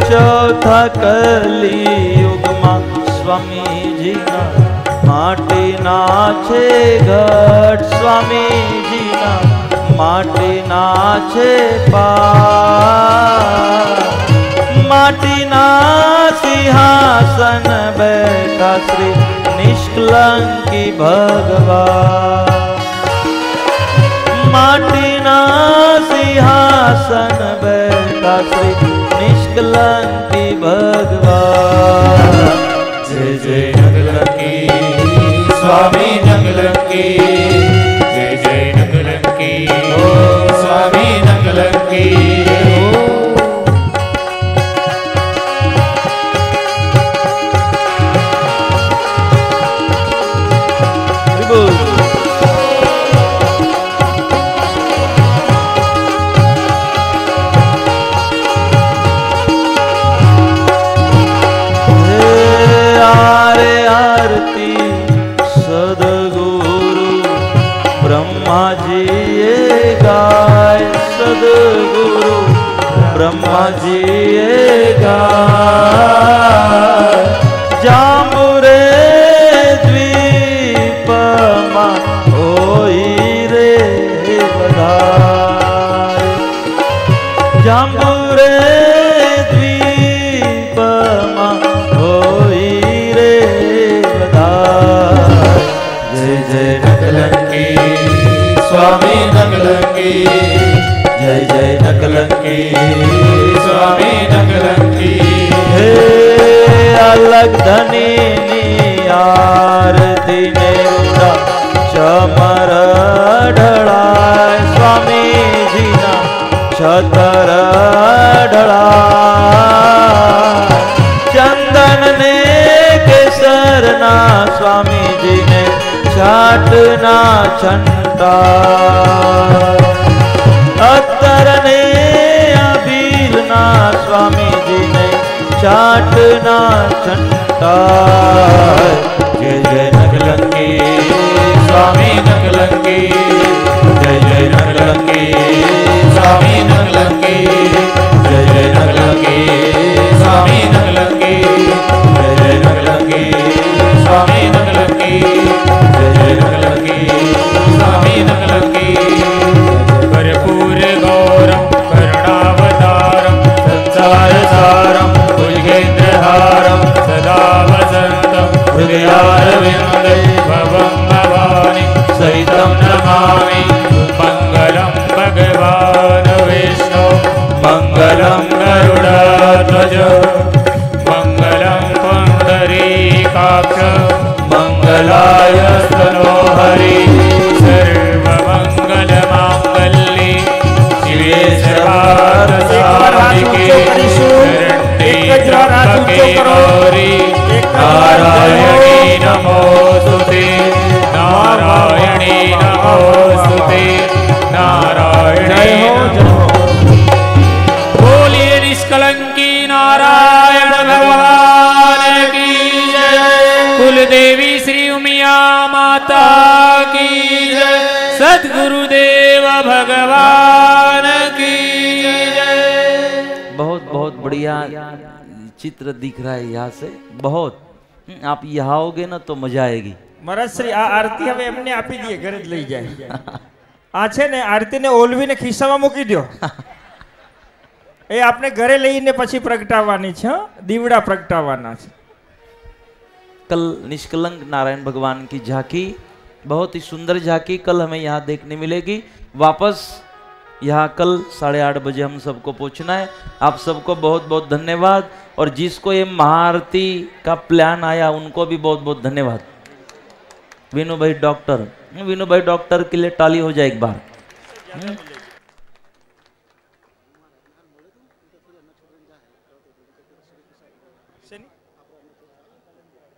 A: चौथा कलियुग में स्वामी जी ना माटी ना छे घट स्वामी जी ना माटी ना छे पार माटी ना सिंहासन बैठा श्री निष्कलंकी भगवान माटी ना सिंहासन बैठा श्री निष्कलंकी भगवान
B: जय जय नकलंकी स्वामी नकलंकी जय जय नकलंकी स्वामी नकलंकी
A: सदगुरु ब्रह्मा जी गाय जामुरे द्वीप मा होई रे बधाई जामुरे द्वीप मा होई रे बधाई
B: जय जय नकलंकी स्वामी नकलंकी जय जय नकलंकी स्वामी नकलंकी
A: हे अलग धनी आरती ने रुदा चमर ढळाय स्वामी जी ना छतर ढळाय चंदन ने केसर ना स्वामी जी ने छाट ना छंटा अत्तर ने अबीर ना स्वामी जी ने चाटना छंटा
B: जय जय नकलंकी स्वामी नकलंकी जय जय नकलंकी स्वामी नकलंकी जय जय नकलंकी स्वामी नकलंकी जय जय नकलंकी स्वामी नकलंकी जय जय नकलंकी स्वामी नकलंकी कर्पूर गौरम करुणावतारम संसार सारम भुजगेन्द्रहारम सदा वसंतम हृदयारविंदे भवं भवानी सहितं नमामि मंगलम भगवान विष्णु मंगलम गरुड़ध्वज मंगलम पुंडरीकाक्ष मंगलाय स्तनो हरि सर्वमंगलमांगल्ये शिवे सर्वार्थसाधिके शरण्ये त्र्यंबके गौरी नारायणी नमोस्तुते नारायणी नमोस्तुते नारायणी नमोस्तुते सतगुरुदेव भगवान की जय।
A: बहुत बहुत बढ़िया चित्र दिख रहा है यहाँ से, बहुत। आप यहाँ आओगे ना तो मजा आएगी।
C: महाराज श्री आ आरती हमें एमने आपी दिए, घरे ज लई जाए। आ छे ने आरती ने ओलवीने खिस्साમાં મૂકી દો। એ આપણે ઘરે લઈને પછી પ્રગટાવવાની છે, દીવડા પ્રગટાવવાના છે।
A: कल निष्कलंक नारायण भगवान की झांकी, बहुत ही सुंदर झांकी कल हमें यहाँ देखने मिलेगी। वापस यहाँ कल 8:30 बजे हम सबको पहुँचना है। आप सबको बहुत बहुत धन्यवाद, और जिसको ये महाआरती का प्लान आया उनको भी बहुत बहुत धन्यवाद। विनू भाई डॉक्टर के लिए ताली हो जाए एक बार।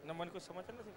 C: नमन को समाचार नहीं।